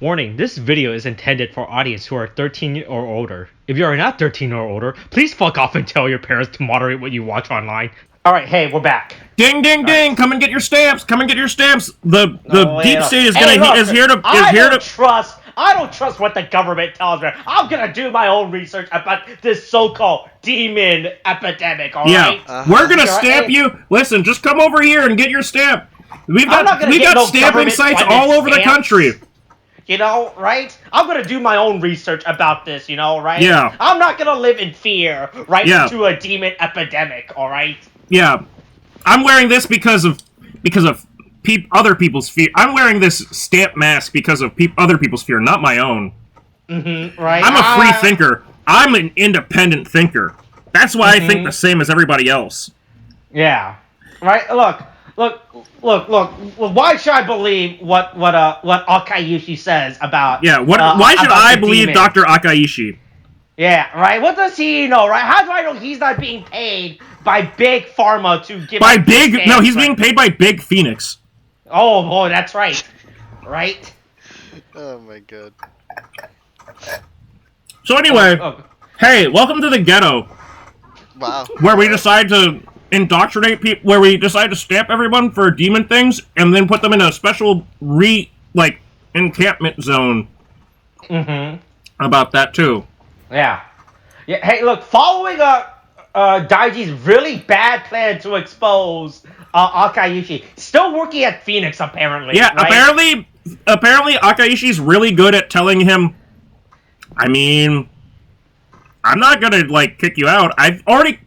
Warning, this video is intended for audience who are 13 or older. If you are not 13 or older, please fuck off and tell your parents to moderate what you watch online. Alright, hey, we're back. Ding, ding, ding! Come and get your stamps! Come and get your stamps! The deep state is here to I don't trust what the government tells me. I'm gonna do my own research about this so-called demon epidemic, alright? Yeah, we're gonna stamp you. Listen, just come over here and get your stamp. We got stamping sites all over the country. You know, right? I'm gonna do my own research about this, you know, right? Yeah. I'm not gonna live in fear, right? Yeah. To a demon epidemic, alright? Yeah. I'm wearing this because of other people's fear. I'm wearing this stamp mask because of other people's fear, not my own. Right. I'm a free thinker. I'm an independent thinker. That's why I think the same as everybody else. Yeah. Right? Look. Why should I believe what Akaishi says about? Yeah. Why should I believe Dr. Akaishi? Yeah. Right. What does he know? Right? How do I know he's not being paid by Big Pharma to give? No, he's being paid by Big Phoenix. Oh, that's right. Right. Oh my god. So anyway, hey, welcome to the ghetto. Wow. Where we decide to indoctrinate people, where we decide to stamp everyone for demon things, and then put them in a special encampment zone. About that too. Yeah. Yeah. Hey, look, following Daiji's really bad plan to expose Akaishi, still working at Phoenix apparently. Yeah, right? apparently Akaishi's really good at telling him, I mean, I'm not gonna kick you out. I've already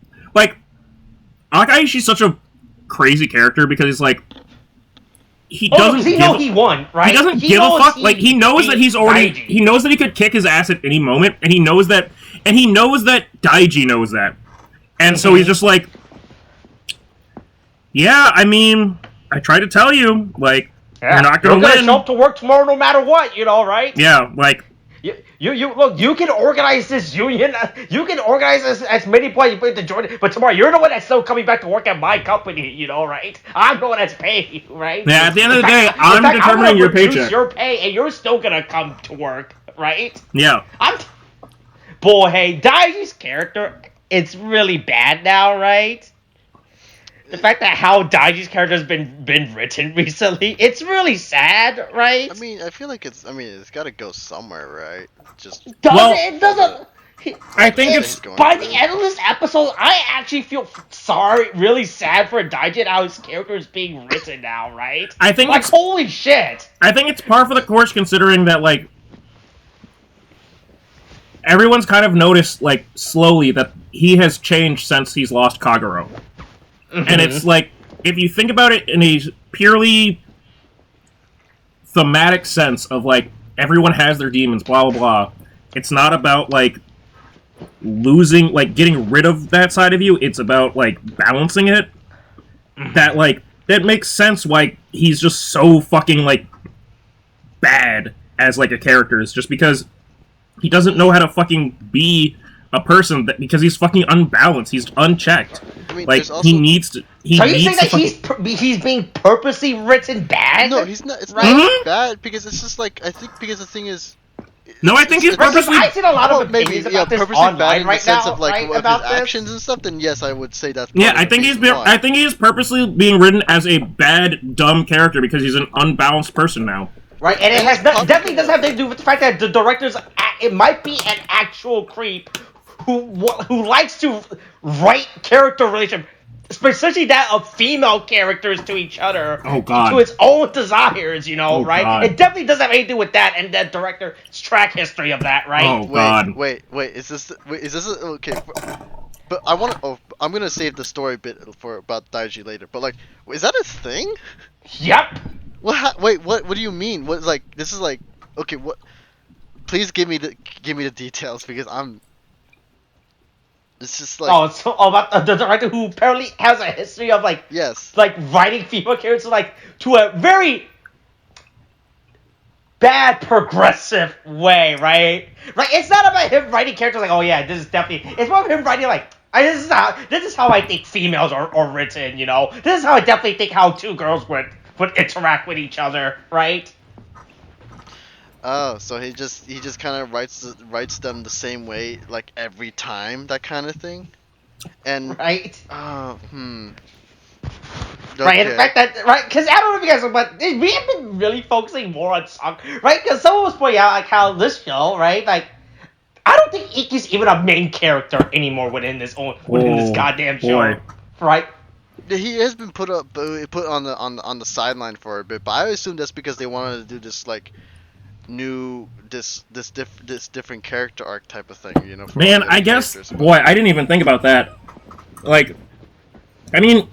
Akaishi's such a crazy character because he's he doesn't he won, right? He doesn't give a fuck. He knows that he knows that he could kick his ass at any moment, and he knows that Daiji knows that. And so he's just yeah, I mean, I tried to tell you, you're not gonna win. Show up to work tomorrow no matter what, you know, right? Yeah, You can organize this union. You can organize as many points you put to join it, but tomorrow you're the one that's still coming back to work at my company, you know, right? I'm the one that's paying you, right? Yeah, at the end of the day, I'm determining your paycheck. Your pay, and you're still gonna come to work, right? Yeah. Boy, hey, Daiji's character, it's really bad now, right? The fact that how Daiji's character has been written recently, it's really sad, right? I mean, I feel like it's got to go somewhere, right? It doesn't. I think it's by the end of this episode, I actually feel really sad for Daiji and how his character is being written now, right? I think holy shit. I think it's par for the course considering that everyone's kind of noticed slowly that he has changed since he's lost Kagero. And it's if you think about it in a purely thematic sense of everyone has their demons, blah blah blah. It's not about losing, getting rid of that side of you. It's about balancing it. That makes sense why he's just so fucking bad as a character. Is just because he doesn't know how to fucking be a person because he's fucking unbalanced. He's unchecked. I mean, he needs to. So you saying that he's being purposely written bad? No, he's not. It's not bad because it's just I think because the thing is. No, I think he's purposely. I've seen a lot of opinions about this online right now, about his actions and stuff. Then yes, I would say that's. Yeah, I think he's purposely being written as a bad, dumb character because he's an unbalanced person now. Right, and it has definitely doesn't have to do with the fact that the director's. It might be an actual creep who likes to write character relations, especially that of female characters to each other. Oh God. To its own desires, you know, right? God. It definitely doesn't have anything to do with that and the director's track history of that, right? Oh God. Wait, is this okay? But I'm gonna save the story bit about Daiji later. But is that a thing? Yep. Wait, what do you mean? What this is okay? What? Please give me the details because I'm. It's just it's about the director who apparently has a history of yes, writing female characters to a very bad progressive way, right? It's not about him writing characters oh yeah, this is definitely. It's more of him writing this is how I think females are written, you know. This is how I definitely think how two girls would interact with each other, right? Oh, so he just kind of writes them the same way like every time, that kind of thing. And right? Right, and the okay. fact that, right, because I don't know if you guys know, but we have been really focusing more on soccer, right? Because someone was pointing out, like, how this show, right, like, I don't think Iki's even a main character anymore within this goddamn show, boy. right? He has been put on the sideline for a bit, but I assume that's because they wanted to do this like this different character arc type of thing, you know. For all Man, the other I guess, characters, boy, I didn't even think about that. Like, I mean,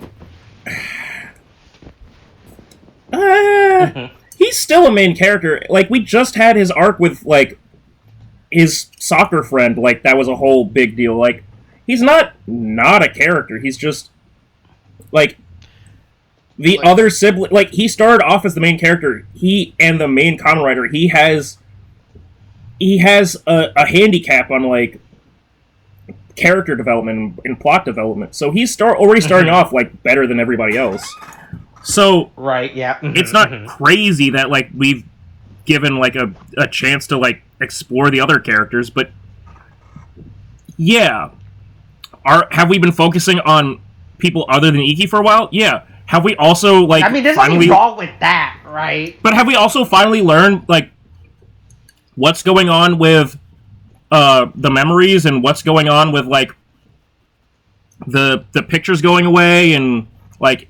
he's still a main character. Like, we just had his arc with, like, his soccer friend. Like, that was a whole big deal. Like, he's not a character. He's just, like, the Like- other sibling. Like, he started off as the main character. He and the main Kamen Rider, he has a handicap on, like, character development and plot development. So he's already starting off, like, better than everybody else. So Right, yeah. it's not crazy that, like, we've given, like, a chance to, like, explore the other characters, but yeah. Have we been focusing on people other than Iki for a while? Yeah. Have we also, like, I mean, there's nothing wrong with that, right? But have we also finally learned, like, what's going on with the memories and what's going on with, like, the pictures going away and, like,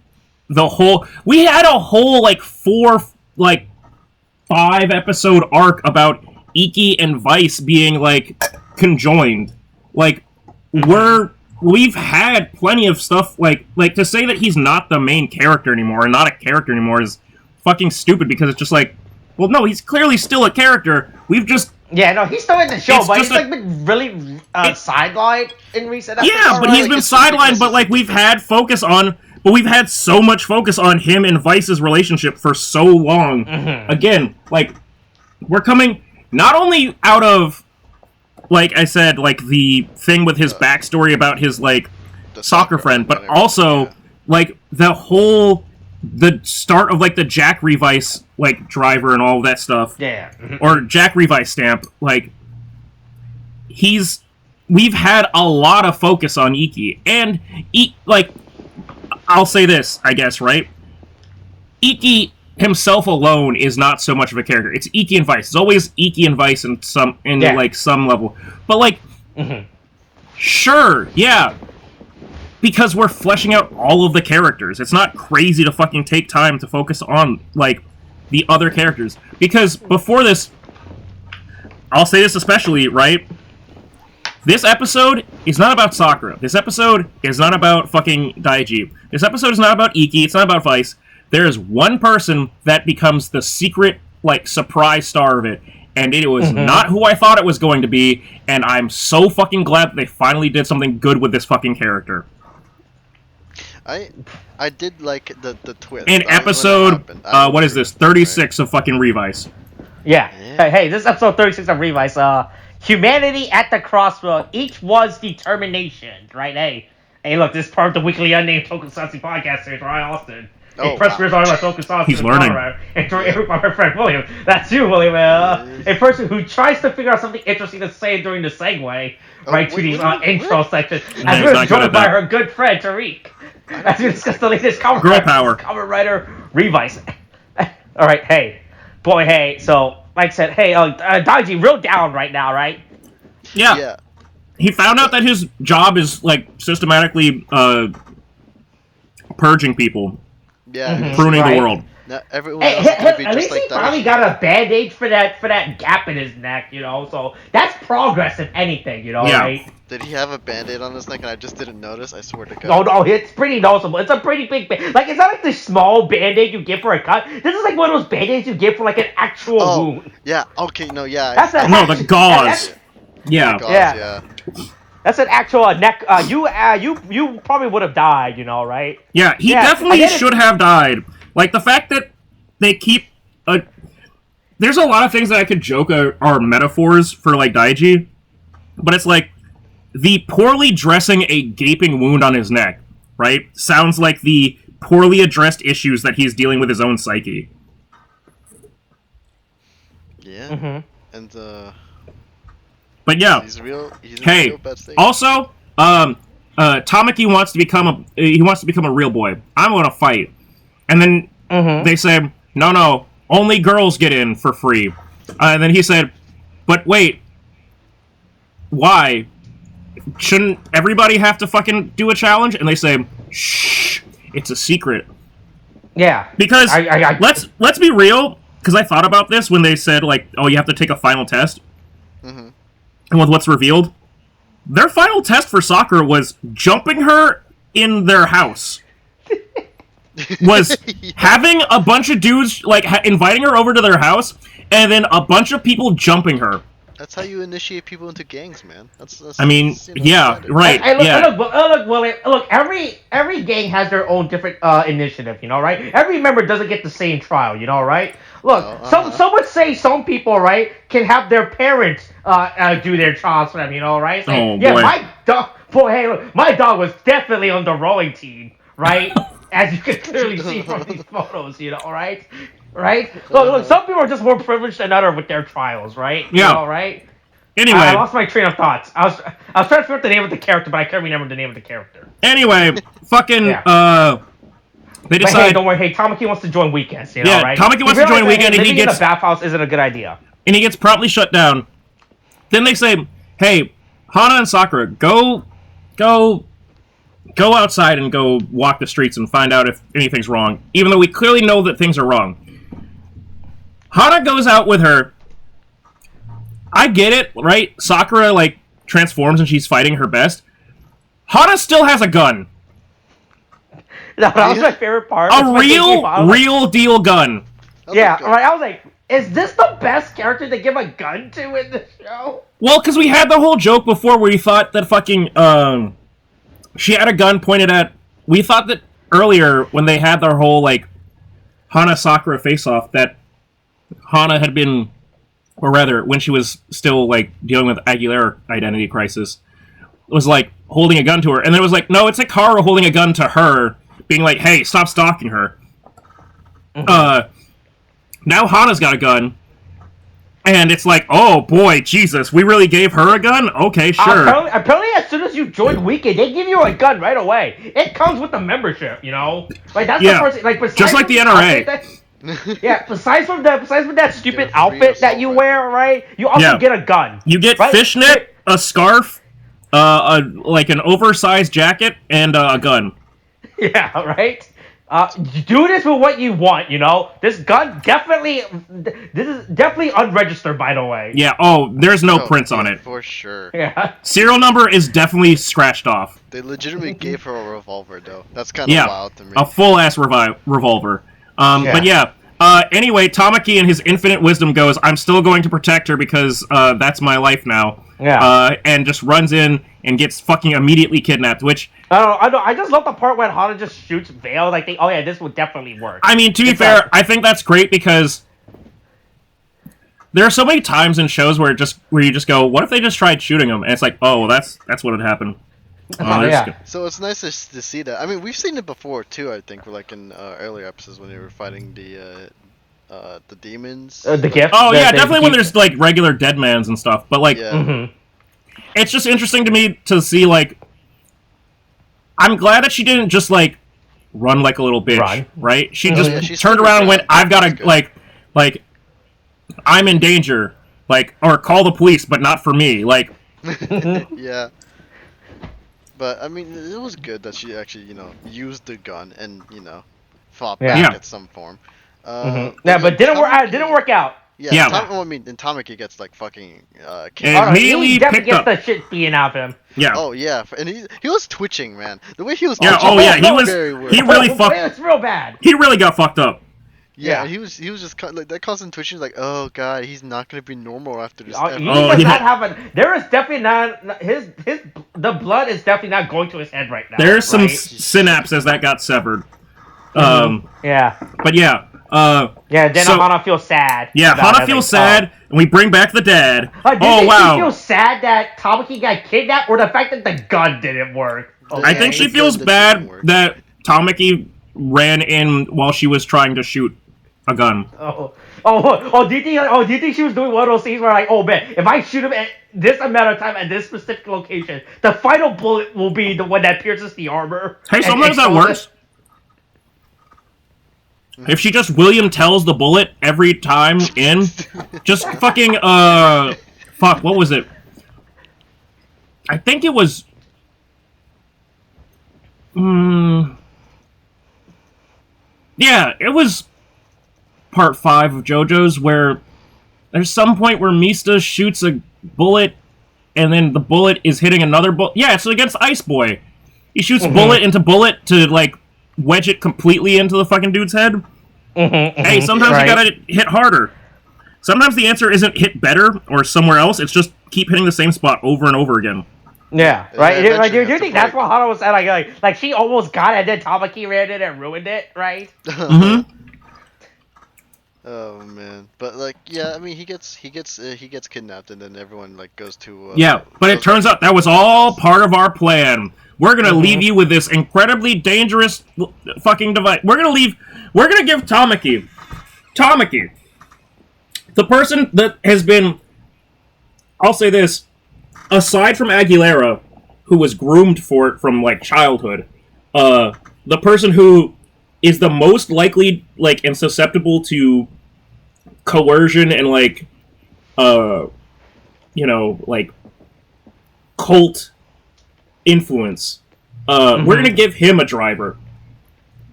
we had a whole, like, 5-episode arc about Iki and Vice being, like, conjoined. Like, we've had plenty of stuff, like to say that he's not the main character anymore and not a character anymore is fucking stupid, because it's just like, well, no, he's clearly still a character. We've just... Yeah, no, he's still in the show, It's but just he's, like, been really sidelined in recent episodes. Yeah, but right, he's been it's just sidelined, but, because- like, we've had so much focus on him and Vice's relationship for so long. Again, like, we're coming not only out of, like I said, like, the thing with his backstory about his, like, The soccer friend, but and everything, also, yeah. like, the start of, like, the Jack Revice, like, driver and all of that stuff. Yeah. Or Jack Revice stamp, like, we've had a lot of focus on Iki, and, like, I'll say this, I guess, right? Iki himself alone is not so much of a character. It's Iki and Vice. It's always Iki and Vice in some level. But, like, sure, yeah, because we're fleshing out all of the characters. It's not crazy to fucking take time to focus on, like, the other characters. Because before this, I'll say this especially, right? This episode is not about Sakura. This episode is not about fucking Daiji. This episode is not about Iki. It's not about Vice. There is one person that becomes the secret, like, surprise star of it. And it was not who I thought it was going to be. And I'm so fucking glad that they finally did something good with this fucking character. I did like the twist. In episode, what is this? 36 of fucking Revice. Yeah. Yeah. Hey, this is episode 36 of Revice. Humanity at the Crossroads. Each one's determination, right? Hey, look, this is part of the weekly unnamed tokusatsu podcast series, right, Austin? Oh, a person wow. who's on about tokusatsu. He's learning. And my friend William. That's you, William. A person who tries to figure out something interesting to say during the segue, right, to these intro sections. Yeah, As he's we're not good joined at by that. her good friend, Tariq. As we discuss the latest Kamen Girl power. Rider Revice. Alright, hey. Boy, hey, so, like I said, hey, Daiji real down right now, right? Yeah. He found out that his job is, like, systematically, purging people. Yeah. Pruning Right. the world. Now, everyone Hey, else is gonna be at just least like he that. finally got a band-aid for that gap in his neck, you know, so that's progress if anything, you know, Yeah. right? Did he have a band-aid on his neck and I just didn't notice? I swear to God. No, it's pretty noticeable. It's a pretty big like, it's not like the small band-aid you get for a cut. This is like one of those band-aids you get for, like, an actual wound. Yeah. Okay. No. Yeah. That's a- No, the gauze. Yeah. Gauze, Yeah. yeah. That's an actual neck, you probably would have died, you know, right? Yeah, he Yeah, definitely I get it. should have died. Like, the fact that they keep... there's a lot of things that I could joke are metaphors for, like, Daiji, but it's like, the poorly dressing a gaping wound on his neck, right, sounds like the poorly addressed issues that he's dealing with his own psyche. Yeah. And But yeah. he's real. He's Hey, a real bad thing. also, Tamaki wants to become a real boy. I'm gonna fight, and then they say, no, only girls get in for free. And then he said, but wait, why? Shouldn't everybody have to fucking do a challenge? And they say, shh, it's a secret. Yeah. Because let's be real. Because I thought about this when they said like, oh, you have to take a final test. And with what's revealed, their final test for Sakura was jumping her in their house. Was having a bunch of dudes like inviting her over to their house, and then a bunch of people jumping her. That's how you initiate people into gangs, man. That's I mean, yeah, right. Look, every gang has their own different initiative, you know, right? Every member doesn't get the same trial, you know, right? Look, some would say some people, right, can have their parents do their trials for them, you know, right? Say, boy. My dog. Boy, hey, look, my dog was definitely on the rowing team, right? As you can clearly see from these photos, you know, right? Right? Look, some people are just more privileged than others with their trials, right? Yeah. You know, right? Anyway, I lost my train of thoughts. I was trying to figure out the name of the character, but I can't remember the name of the character. Anyway, fucking they decide. But hey, don't worry. Hey, Tamaki wants to join weekends. You know, right? Tamaki wants to join weekend, and he gets in the bathhouse isn't a good idea. And he gets promptly shut down. Then they say, "Hey, Hana and Sakura, go outside and go walk the streets and find out if anything's wrong." Even though we clearly know that things are wrong. Hana goes out with her. I get it, right? Sakura, like, transforms and she's fighting her best. Hana still has a gun. No, that was my favorite part. A real deal gun. Yeah, right. I was like, is this the best character to give a gun to in the show? Well, because we had the whole joke before where we thought that fucking, she had a gun pointed at... We thought that earlier, when they had their whole, like, Hana-Sakura face-off, that Hana had been... Or rather, when she was still, like, dealing with Aguilera identity crisis, was, like, holding a gun to her. And then it was like, no, it's Hikaru holding a gun to her, being like, hey, stop stalking her. Now Hana's got a gun. And it's like, oh, boy, Jesus, we really gave her a gun? Okay, sure. Apparently, as soon as you join Weekend, they give you a gun right away. It comes with the membership, you know? Like, that's the first... Like, just like the NRA. Besides from that stupid outfit that you wear, right? You also get a gun. You get fishnet, a scarf, like an oversized jacket, and a gun. Yeah, right? Do this with what you want, you know? This is definitely unregistered, by the way. Yeah, there's no prints on it. For sure. Yeah. Serial number is definitely scratched off. They legitimately gave her a revolver, though. That's kind of wild to me. A full-ass revolver. But anyway, Tamaki in his infinite wisdom goes, I'm still going to protect her because that's my life now. Yeah. And just runs in and gets fucking immediately kidnapped, which... I know. I just love the part when Hana just shoots Veil. Like, this would definitely work. I mean, to be fair, I think that's great because there are so many times in shows where you just go, what if they just tried shooting him? And it's like, oh, that's what would happen. So it's nice to see that. I mean, we've seen it before too. I think, like in earlier episodes when they were fighting the demons. The gift. Oh yeah, definitely when there's like regular deadmans and stuff. But like, it's just interesting to me to see like. I'm glad that she didn't just like run like a little bitch, right? She just turned around and went, "I've got to like, I'm in danger, like, or call the police, but not for me." Like, yeah. But I mean, it was good that she actually, used the gun and fought back at some form. But didn't work out. Yeah. And Tamaki gets like fucking immediately he definitely gets the shit being out of him. Yeah. Oh yeah, and he was twitching, man. The way he was. Yeah. Twitching, He really fucked. It's real bad. He really got fucked up. Yeah, he was just like that constant twitching. Like, oh god, he's not gonna be normal after this. There is definitely not the blood is definitely not going to his head right now. There's some synapses that got severed. Yeah. But yeah. Then Hana feels sad. Yeah, Hana feels sad, and we bring back the dad. Did she feel sad that Tamaki got kidnapped, or the fact that the gun didn't work? Okay. I think she feels bad that Tamaki ran in while she was trying to shoot a gun. Do you think? Do you think she was doing one of those things where like, oh man, if I shoot him at this amount of time at this specific location, the final bullet will be the one that pierces the armor. Hey, sometimes that works. If she just William tells the bullet every time in, just fucking, fuck, what was it? I think it was, yeah, it was part 5 of JoJo's where there's some point where Mista shoots a bullet and then the bullet is hitting another bullet. Yeah, it's against Ice Boy. He shoots bullet into bullet to, like, wedge it completely into the fucking dude's head. Hey, sometimes you gotta hit harder. Sometimes the answer isn't hit better or somewhere else, it's just keep hitting the same spot over and over again. Yeah, right? Do you think that's what Hana was saying? Like, she almost got it, and then Tamaki ran in and ruined it, right? Oh man, but like, yeah, I mean, he gets kidnapped, and then everyone like goes to. Yeah, but it turns out that was all part of our plan. We're gonna leave you with this incredibly dangerous fucking device. We're gonna give Tamaki, the person that has been, I'll say this, aside from Aguilera, who was groomed for it from like childhood, the person who is the most likely, like, and susceptible to coercion and, like, like, cult influence. We're gonna give him a driver.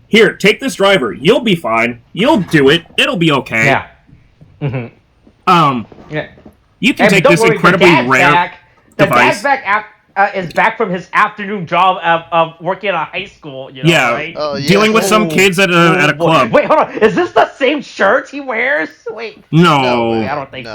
Here, take this driver. You'll be fine. You'll do it. It'll be okay. Yeah. You can take this incredibly rare device. The dad's is back from his afternoon job of working at a high school, you know, right? Dealing with some kids at a club. Wait, hold on. Is this the same shirt he wears? Wait. No. I don't think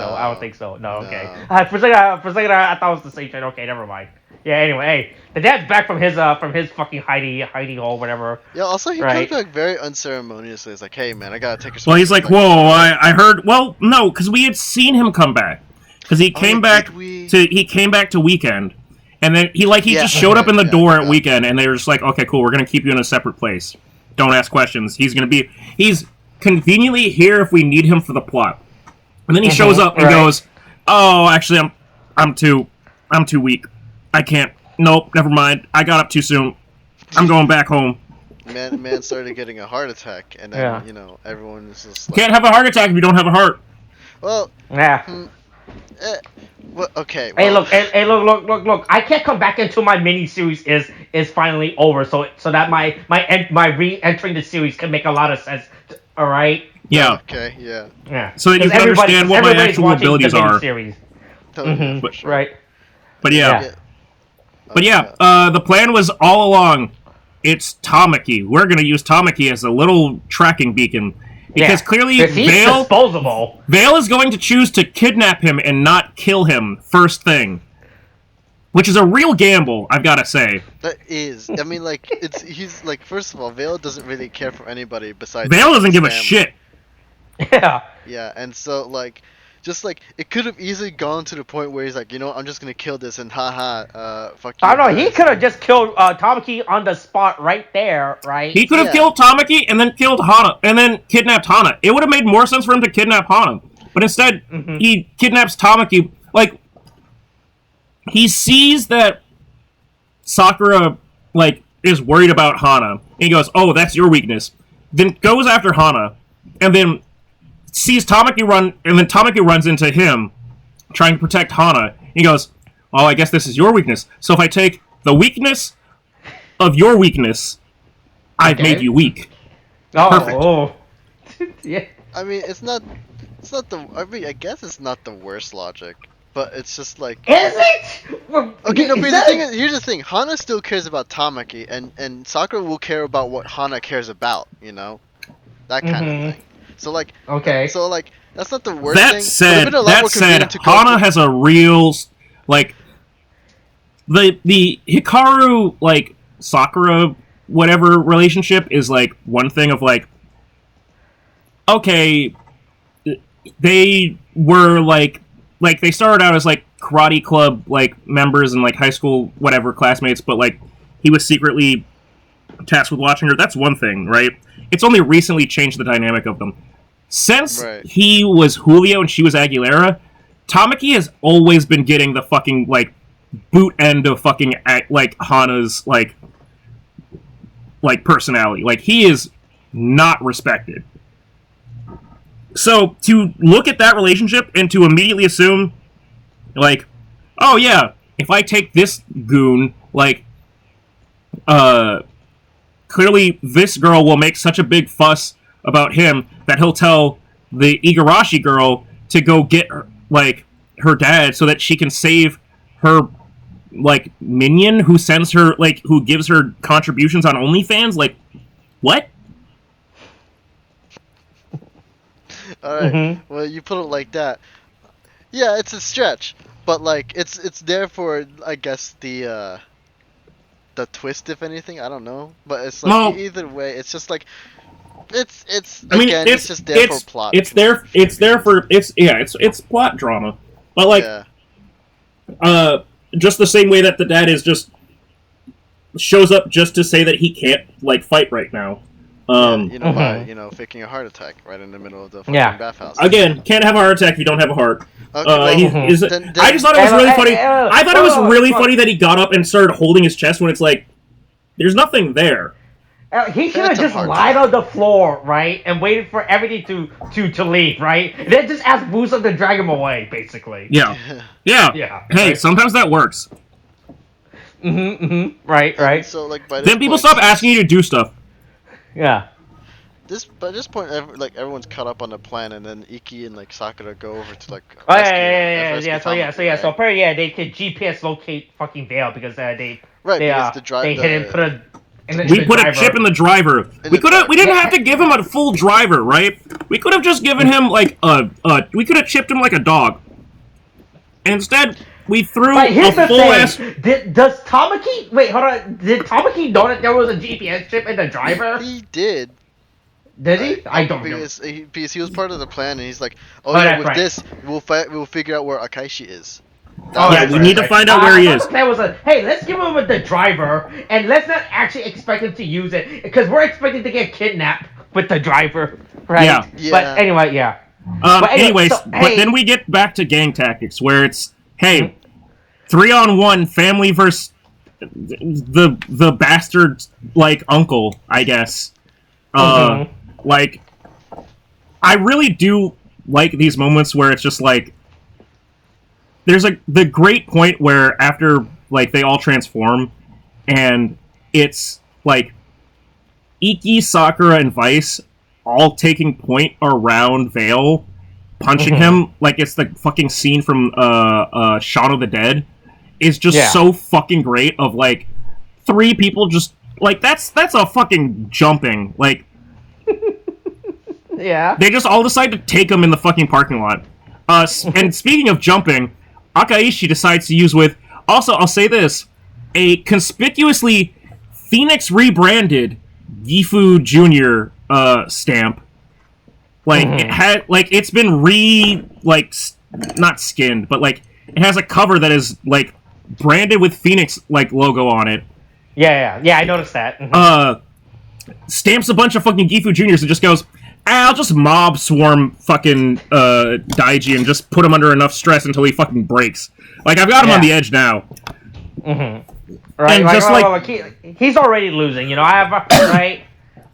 so. No, okay. For a second, I thought it was the same shirt. Okay, never mind. Yeah, anyway, hey, the dad's back from his fucking hidey hole, whatever. Yeah, also he comes back very unceremoniously. It's like, hey man, I gotta take a. Well, he's like, whoa, I heard. Well, no, because we had seen him come back. Because he came back to Weekend, and then he just showed up in the door at Weekend, and they were just like, okay, cool, we're gonna keep you in a separate place. Don't ask questions. He's conveniently here if we need him for the plot. And then he shows up and goes, oh, actually, I'm too weak. I can't. Nope, never mind. I got up too soon. I'm going back home. Man started getting a heart attack, and then, everyone is just like... Can't have a heart attack if you don't have a heart. Well... Yeah. Okay. Well. Hey, look. I can't come back until my mini-series is finally over, so that my re-entering the series can make a lot of sense. Alright? Yeah. Okay, yeah. So that you can understand what my actual abilities are. Right. But yeah. The plan was all along, it's Tamaki. We're going to use Tamaki as a little tracking beacon. Because clearly Vale is going to choose to kidnap him and not kill him first thing. Which is a real gamble, I've got to say. That is. I mean, like, he's, like, first of all, Vale doesn't really care for anybody besides Vale doesn't give a shit. Yeah. Yeah, and so, like... Just like it could have easily gone to the point where he's like, I'm just gonna kill this and fuck you. I don't know. He could have just killed Tamaki on the spot right there, right? He could have killed Tamaki and then killed Hana and then kidnapped Hana. It would have made more sense for him to kidnap Hana, but instead he kidnaps Tamaki. Like he sees that Sakura is worried about Hana, and he goes, "Oh, that's your weakness." Then goes after Hana, and then sees Tamaki run, and then Tamaki runs into him, trying to protect Hana. He goes, oh, I guess this is your weakness. So if I take the weakness of your weakness, I've made you weak. Oh. Yeah. I mean, I guess it's not the worst logic, but it's just like... Is it? Okay, no, but here's the thing. Hana still cares about Tamaki, and Sakura will care about what Hana cares about, That kind of thing. So that's not the worst thing. That said, Hana has a real, the Hikaru, Sakura, whatever relationship is, one thing of, okay, they were, they started out as, karate club, members and, high school, whatever, classmates, but, he was secretly tasked with watching her. That's one thing, right? It's only recently changed the dynamic of them. since he was Julio and she was Aguilera, Tamaki has always been getting the fucking, like, boot end of fucking, like, Hana's, like, personality. Like, he is not respected. So, to look at that relationship and to immediately assume, like, oh yeah, if I take this goon, like, clearly this girl will make such a big fuss about him that he'll tell the Igarashi girl to go get, like, her dad so that she can save her, like, minion who sends her, like, who gives her contributions on OnlyFans? Like, what? Alright, well, you put it like that. Yeah, it's a stretch, but, like, it's there for, I guess, the twist, if anything. I don't know, but it's like, either way, it's just like, it's just there for plot. It's plot drama, but, like, just the same way that the dad is just shows up just to say that he can't, like, fight right now. By faking a heart attack right in the middle of the fucking bathhouse. Again, can't have a heart attack if you don't have a heart. Okay, I just thought it was really funny. I thought it was really funny that he got up and started holding his chest when it's like, there's nothing there. He should have just lied on the floor, right, and waited for everything to leave, right? And then just ask Musa to drag him away, basically. Yeah. Hey, right? Sometimes that works. Right. So, like, then people stop asking you to do stuff. Yeah. By this point, like, everyone's caught up on the plan, and then Iki and, like, Sakura go over to, like, So apparently, they could GPS locate fucking Vale because they hit him, we put a chip in the driver. We didn't have to give him a full driver, right? We could have just given him, like, we could have chipped him like a dog. And instead, we threw a full ass... Does Tamaki... Wait, hold on. Did Tamaki know that there was a GPS chip in the driver? He did. Did he? I don't know. Because he was part of the plan, and he's like, this, we'll figure out where Akaishi is. We need to find out where he is. The plan was hey, let's give him the driver, and let's not actually expect him to use it, because we're expecting to get kidnapped with the driver, right? Yeah. But anyway, but then we get back to gang tactics, where it's, hey, 3-on-1 family versus the bastard, like, uncle, I guess. Like, I really do like these moments where it's just like, there's the great point where after, like, they all transform, and it's like Iki, Sakura, and Vice all taking point around Vale, punching him like it's the fucking scene from Shaun of the Dead. Is just so fucking great. Of, like, 3 people just, like, that's a fucking jumping, like. They just all decide to take him in the fucking parking lot. And speaking of jumping, Akaishi decides to use with, also, I'll say this, a conspicuously Phoenix rebranded Gifu Jr. Stamp. Like, it had, like, it's been not skinned, but, like, it has a cover that is, like, branded with Phoenix, like, logo on it. Yeah, I noticed that. Stamps a bunch of fucking Gifu Juniors and just goes, I'll just mob swarm fucking Daiji and just put him under enough stress until he fucking breaks. Like, I've got him on the edge now. Right, and just he's already losing, right?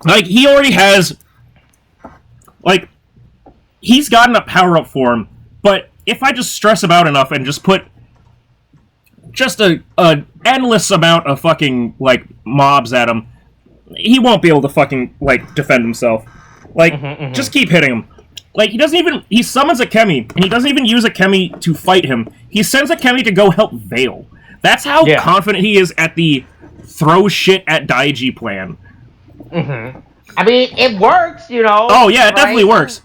Like, he already has, like, he's gotten a power-up for him, but if I just stress about enough and just put just a endless amount of fucking, like, mobs at him, he won't be able to fucking, like, defend himself. Like, just keep hitting him. Like, he summons a Kemi, and he doesn't even use a Kemi to fight him. He sends a Kemi to go help Vale. That's how confident he is at the throw shit at Daiji plan. I mean, it works, Oh, yeah, it definitely works.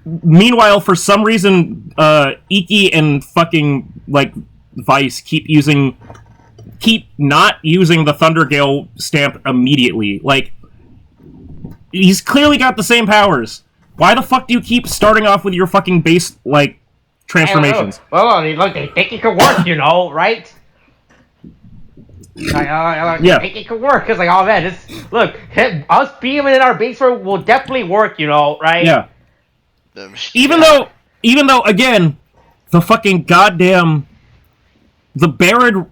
Meanwhile, for some reason, Iki and fucking, like, Vice keep not using the Thundergale stamp immediately. Like, he's clearly got the same powers. Why the fuck do you keep starting off with your fucking base, like, transformations? Well, look, they think it could work, right? They think it could work, because, look, us being in our base will definitely work, right? Yeah. Even though again, the fucking goddamn the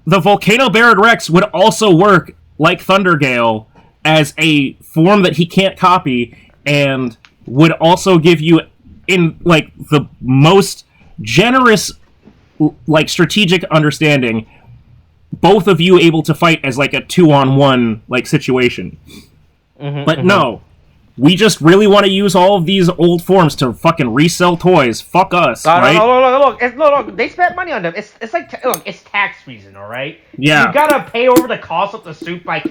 volcano Barad Rex would also work like Thundergale as a form that he can't copy, and would also give you, in like the most generous, like strategic understanding, both of you able to fight as like a 2-on-1 like situation. But no. We just really want to use all of these old forms to fucking resell toys. Fuck us, right? Look, they spent money on them. It's like, look, it's tax reason, all right? Yeah. You gotta pay over the cost of the suit by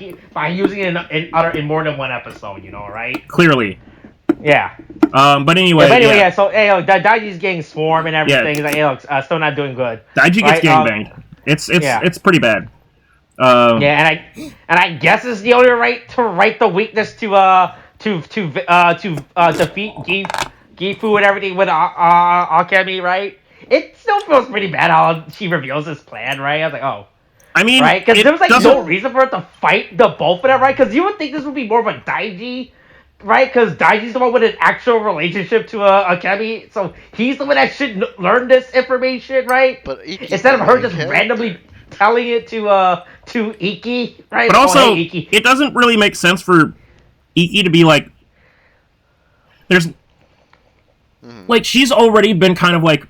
using it in more than one episode, you know, right? Clearly. Yeah. But anyway. Yeah. So, hey, look, Daiji's getting swarmed and everything. He's like, hey, look, still not doing good. Daiji gets gangbanged. It's pretty bad. Yeah, and I guess it's the only right to write the weakness to defeat Gifu and everything with Akemi, right? It still feels pretty bad how she reveals this plan, right? I was like, oh. I mean, right? Because there was like no reason for it to fight the both of them, right? Because you would think this would be more of a Daiji, right? Because Daiji's the one with an actual relationship to Akemi, so he's the one that should learn this information, right? But instead of her just randomly telling it to Iki, right? But also, hey, Iki. It doesn't really make sense for Iki to be like, there's like, she's already been kind of like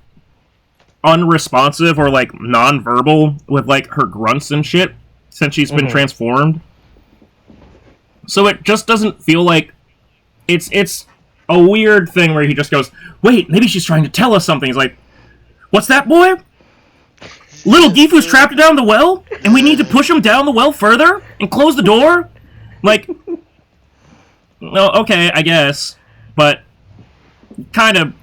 unresponsive or like non-verbal with like her grunts and shit since she's been transformed. So it just doesn't feel like it's a weird thing where he just goes, wait, maybe she's trying to tell us something. He's like, what's that, boy? Little Gifu's trapped down the well, and we need to push him down the well further and close the door? Like, no, okay, I guess, but kind of,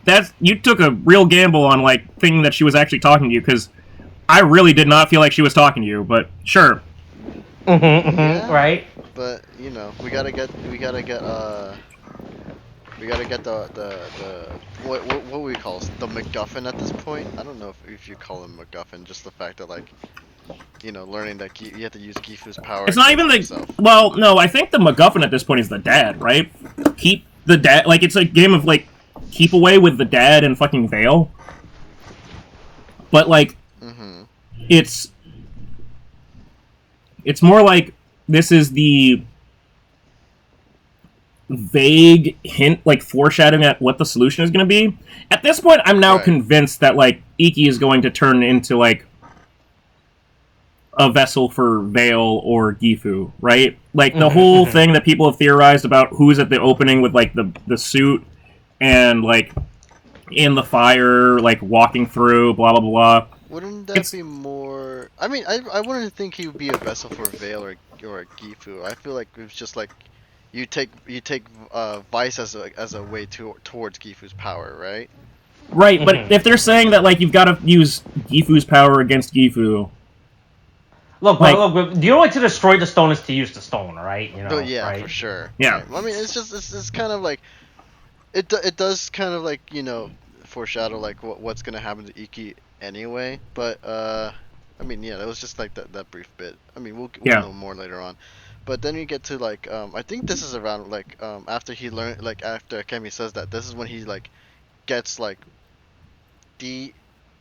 you took a real gamble on, like, thinking that she was actually talking to you, because I really did not feel like she was talking to you, but sure. Yeah, right? But, you know, we gotta get the what we call it? The MacGuffin at this point. I don't know if you call him MacGuffin, just the fact that, like, you know, learning that you have to use Gifu's power. It's not even well, no, I think the MacGuffin at this point is the dad, right? Keep the dad, like, it's a game of, like, keep away with the dad and fucking Veil. But, like, it's more like this is the vague hint, like, foreshadowing at what the solution is going to be. At this point, I'm now convinced that, like, Iki is going to turn into, like, a vessel for Veil or Gifu, right? Like, the whole thing that people have theorized about who's at the opening with, like, the suit and, like, in the fire, like, walking through, blah, blah, blah. Wouldn't that be more... I mean, I wouldn't think he would be a vessel for Veil or Gifu. I feel like it's just, like, you take Vice as a way towards Gifu's power, right? Right, but if they're saying that, like, you've got to use Gifu's power against Gifu... Look, look, the only way to destroy the stone is to use the stone, right? You know, yeah, right? for sure. Yeah. Right. I mean, it's kind of like... It does kind of, like, you know, foreshadow, like, what's going to happen to Iki anyway, but, I mean, yeah, that was just, like, that brief bit. I mean, we'll know more later on. But then you get to, like, I think this is around, like, after he learned, like, after Akemi says that, this is when he, like, gets, like,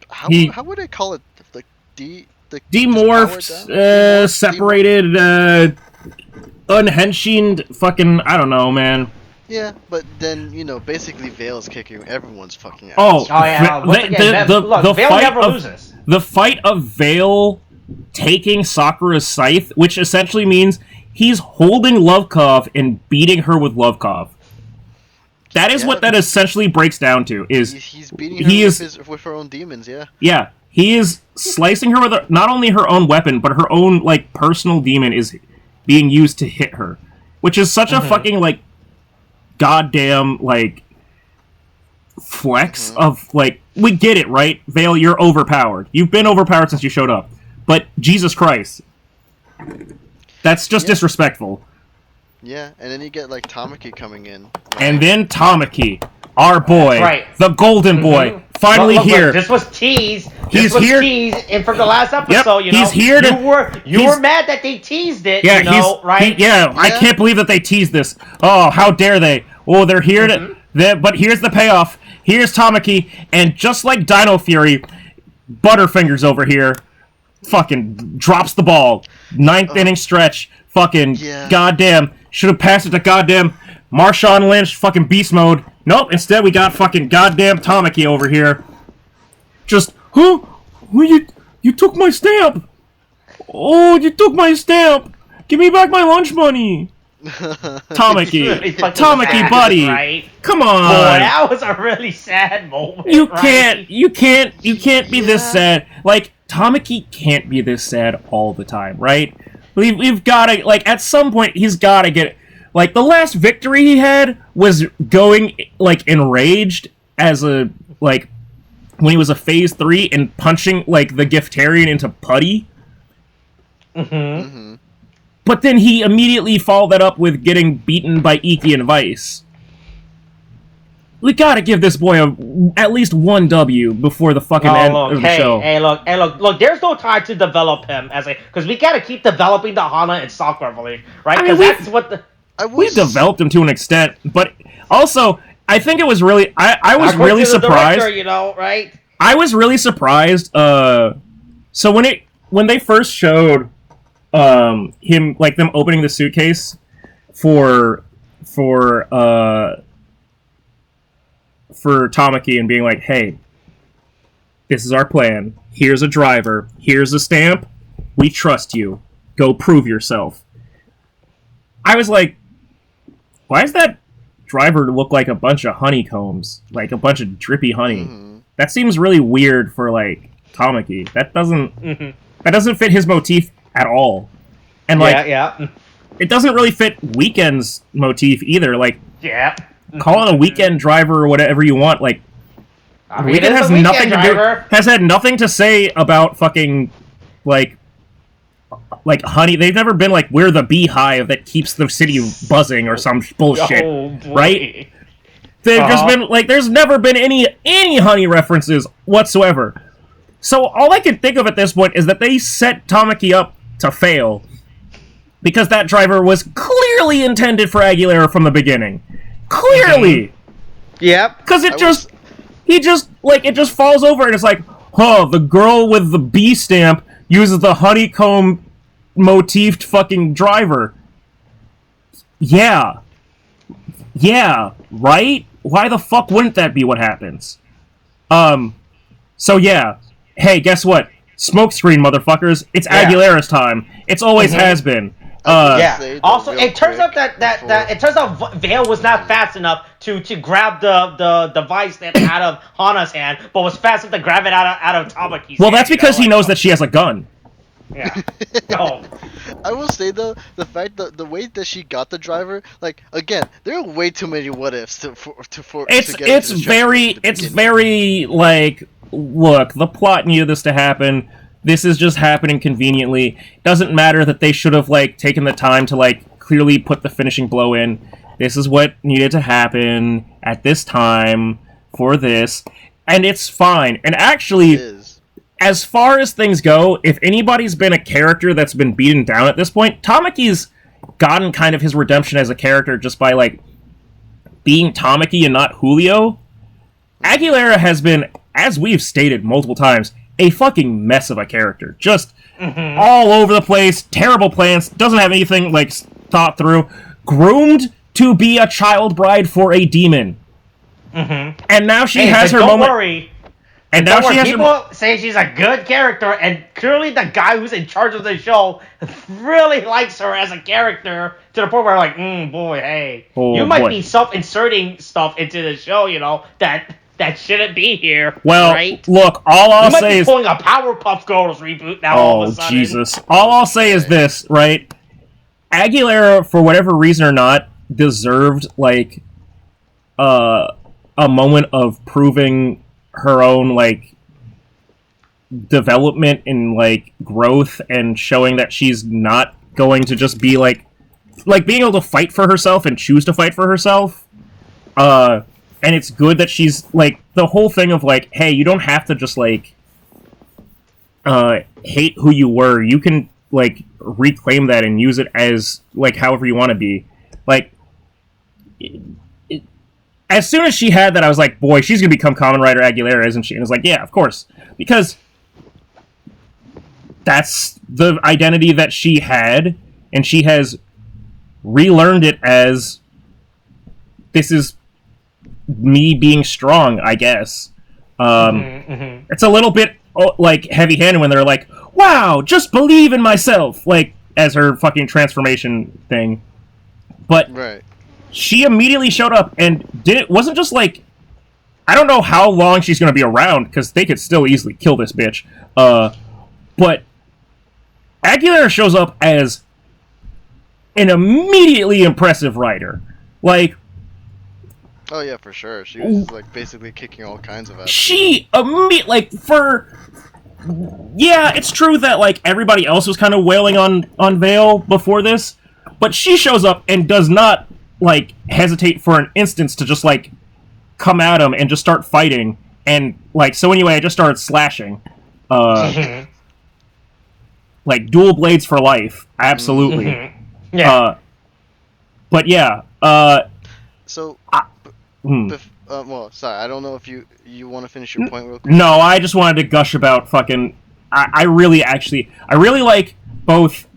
how would I call it? Like, demorphed, separated, unhenshined, fucking, I don't know, man. Yeah, but then, you know, basically Veil's kicking everyone's fucking ass. Oh yeah, the fight of Veil taking Sakura's scythe, which essentially means he's holding Lovekov and beating her with Lovekov. That is what that essentially breaks down to. He's beating her with her own demons, yeah. Yeah, he is slicing her with not only her own weapon, but her own, like, personal demon is being used to hit her. Which is such a fucking, like, goddamn, like, flex of, like, we get it, right? Veil, you're overpowered. You've been overpowered since you showed up. But, Jesus Christ. That's just disrespectful. Yeah, and then you get, like, Tamaki coming in. Right? And then Tamaki, our boy, the golden boy, finally here. This was teased. He's here. And from the last episode, you know, he's here to, you were mad that they teased it. Yeah, you know, right? I can't believe that they teased this. Oh, how dare they? Oh, they're here to. But here's the payoff. here's Tamaki, and just like Dino Fury, Butterfingers over here fucking drops the ball. Ninth inning stretch, fucking goddamn, should have passed it to goddamn Marshawn Lynch, fucking beast mode. Nope, instead we got fucking goddamn Tamaki over here. Just, huh? You took my stamp! Oh, you took my stamp! Give me back my lunch money! Tamaki, really Tamaki, buddy, right? come on! Boy, that was a really sad moment. You right? can't be this sad. Like, Tamaki can't be this sad all the time, right? We've gotta, like, at some point, he's gotta get, like, the last victory he had was going, like, enraged as a, like, when he was a Phase 3 and punching, like, the Giftarian into putty. But then he immediately followed that up with getting beaten by Iki and Vice. We gotta give this boy at least one W before the fucking end of the show. Hey, look, there's no time to develop him because we gotta keep developing the Hana and Sakura relationship, right? Because that's what the... We developed him to an extent, but also, I think it was really... I was really surprised... Director, you know, right? I was really surprised, so when they first showed him, like, them opening the suitcase for Tamaki and being like, hey, this is our plan. Here's a driver. Here's a stamp. We trust you. Go prove yourself. I was like, why does that driver look like a bunch of honeycombs? Like a bunch of drippy honey. That seems really weird for, like, Tamaki. That doesn't fit his motif at all. And, like, it doesn't really fit Weekend's motif either. Like, call it a Weekend driver or whatever you want. Like, I mean, Weekend has nothing to do. Has had nothing to say about fucking like honey. They've never been like, we're the beehive that keeps the city buzzing or some bullshit, right? They've just been like, there's never been any honey references whatsoever. So all I can think of at this point is that they set Tamaki up to fail because that driver was clearly intended for Aguilera from the beginning. Clearly. Yep. Because it just falls over and it's like, the girl with the bee stamp uses the honeycomb motifed fucking driver. Yeah, right? Why the fuck wouldn't that be what happens? So yeah. Hey, guess what? Smokescreen, motherfuckers. It's Aguilera's time. It's always has been. Also, it turns out that Vale was not fast enough to grab the device out of Hana's hand, but was fast enough to grab it out of Tamaki's hand. That's because he knows that she has a gun. Yeah. No. I will say though, the fact that the way that she got the driver, like, again, there are way too many what ifs It's very like, look, the plot needed this to happen. This is just happening conveniently. Doesn't matter that they should have, like, taken the time to, like, clearly put the finishing blow in. This is what needed to happen at this time for this. And it's fine. And actually, as far as things go, if anybody's been a character that's been beaten down at this point, Tamaki's gotten kind of his redemption as a character just by, like, being Tamaki and not Julio. Aguilera has been, as we've stated multiple times, a fucking mess of a character. Just all over the place, terrible plans, doesn't have anything, like, thought through. Groomed to be a child bride for a demon. And now she has her moment. Worry. And now she has people say she's a good character, and clearly the guy who's in charge of the show really likes her as a character to the point where, like, boy, hey, you might be self-inserting stuff into the show, you know, that shouldn't be here. Well, right? Look, all I'll say is... pulling a Powerpuff Girls reboot now all of a sudden. Jesus. All I'll say is this, right? Aguilera, for whatever reason or not, deserved, like, a moment of proving her own, like, development and, like, growth and showing that she's not going to just be, like being able to fight for herself and choose to fight for herself. And it's good that she's, like, the whole thing of, like, hey, you don't have to just, like, hate who you were. You can, like, reclaim that and use it as, like, however you want to be. Like, as soon as she had that, I was like, boy, she's gonna become Kamen Rider Aguilera, isn't she? And it's like, yeah, of course, because that's the identity that she had, and she has relearned it as, this is me being strong, I guess. It's a little bit like heavy-handed when they're like, wow, just believe in myself, like, as her fucking transformation thing. But Right. she immediately showed up and wasn't just like, I don't know how long she's going to be around, because they could still easily kill this bitch. But Aguilera shows up as an immediately impressive writer. Like, Oh yeah, for sure. She was like basically kicking all kinds of ass. she like, yeah, it's true that like everybody else was kind of wailing on Vale before this, but she shows up and does not like hesitate for an instance to just like come at him and just start fighting. And like, so anyway, I just started slashing. Like dual blades for life, absolutely. Yeah. But yeah. So, Hmm. well, sorry, I don't know if you want to finish your point real quick. No, I just wanted to gush about fucking. I really like both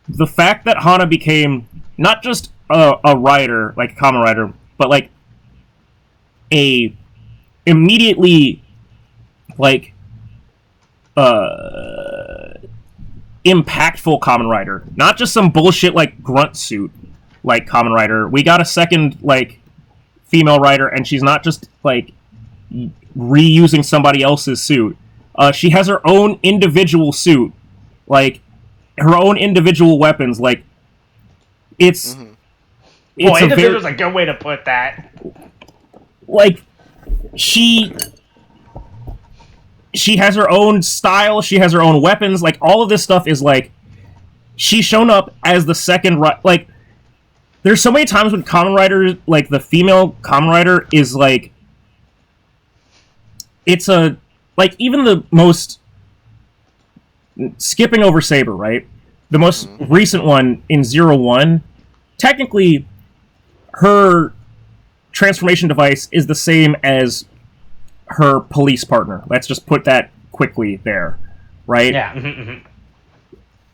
the fact that Hana became not just a writer, like a Kamen Rider, but like a immediately like impactful Kamen Rider, not just some bullshit like grunt suit like Kamen Rider. We got a second like female writer, and she's not just like reusing somebody else's suit. She has her own individual suit, like her own individual weapons. Like it's Well, individual's a good way to put that. Like she has her own style. She has her own weapons. Like all of this stuff is like she's shown up as the second like. There's so many times when Kamen Rider, like the female Kamen Rider, is like, it's a like even the most skipping over Saber, right? The most recent one in 01, technically, her transformation device is the same as her police partner. Let's just put that quickly there, right? Yeah.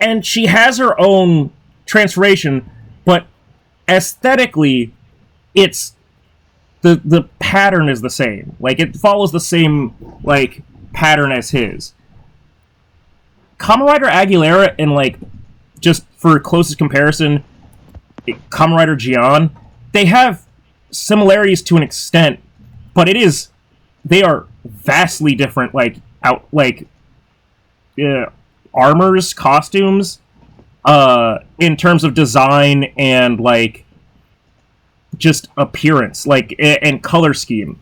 And she has her own transformation, but aesthetically, it's the pattern is the same. Like it follows the same like pattern as his. Kamen Rider Aguilera and like just for closest comparison, Kamen Rider Gion, they have similarities to an extent, but they are vastly different. Like armors, costumes. In terms of design and like just appearance, like and color scheme,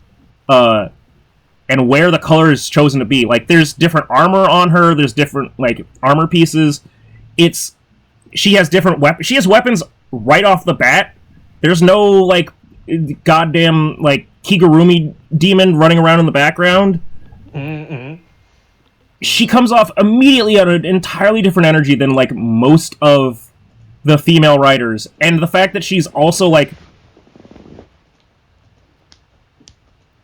and where the color is chosen to be. Like there's different armor on her. There's different like armor pieces. She has different weapons. She has weapons right off the bat. There's no like goddamn like Kigurumi demon running around in the background. She comes off immediately at an entirely different energy than like most of the female writers, and the fact that she's also like,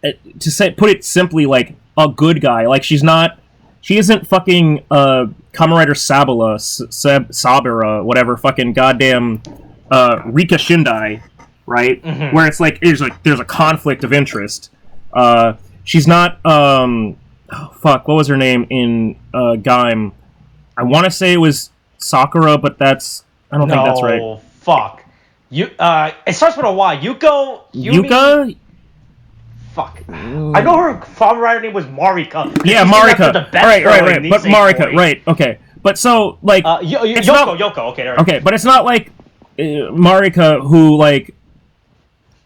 put it simply, like a good guy. Like she isn't fucking Kamen Rider Sabura, whatever, fucking goddamn Rika Shindai, right? Where it's like there's a conflict of interest. She's not oh, fuck, what was her name in Gaim? I want to say it was Sakura, but I don't think that's right. No, fuck. It starts with a Y. Yuka? Fuck. I know her Kamen Rider name was Marika. Yeah, Marika. Right. But Marika, right, okay. But so, like... Yoko, okay, there. Okay, but it's not like Marika who, like,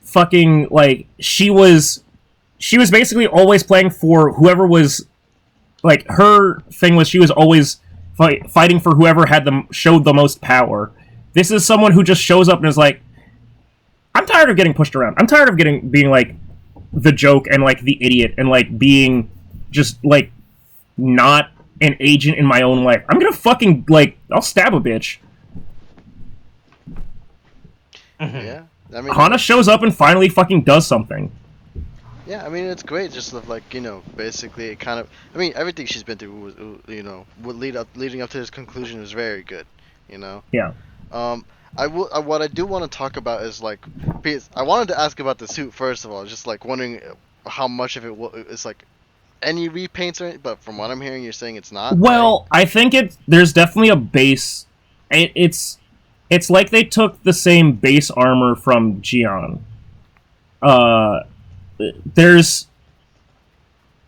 fucking, like, she was basically always playing for whoever was, like, her thing was she was always fighting for whoever showed the most power. This is someone who just shows up and is like, I'm tired of getting pushed around. I'm tired of being, like, the joke and, like, the idiot and, like, being just, like, not an agent in my own life. I'm gonna fucking, like, I'll stab a bitch. Yeah. I mean, Hana shows up and finally fucking does something. Yeah, I mean it's great. Just like basically it kind of. I mean everything she's been through was, leading up to this conclusion was very good. Yeah. What I do want to talk about is like, because I wanted to ask about the suit first of all. Just like wondering how much of it is like any repaints or anything, but from what I'm hearing, you're saying it's not. Well, right? I think there's definitely a base. It's like they took the same base armor from Gion.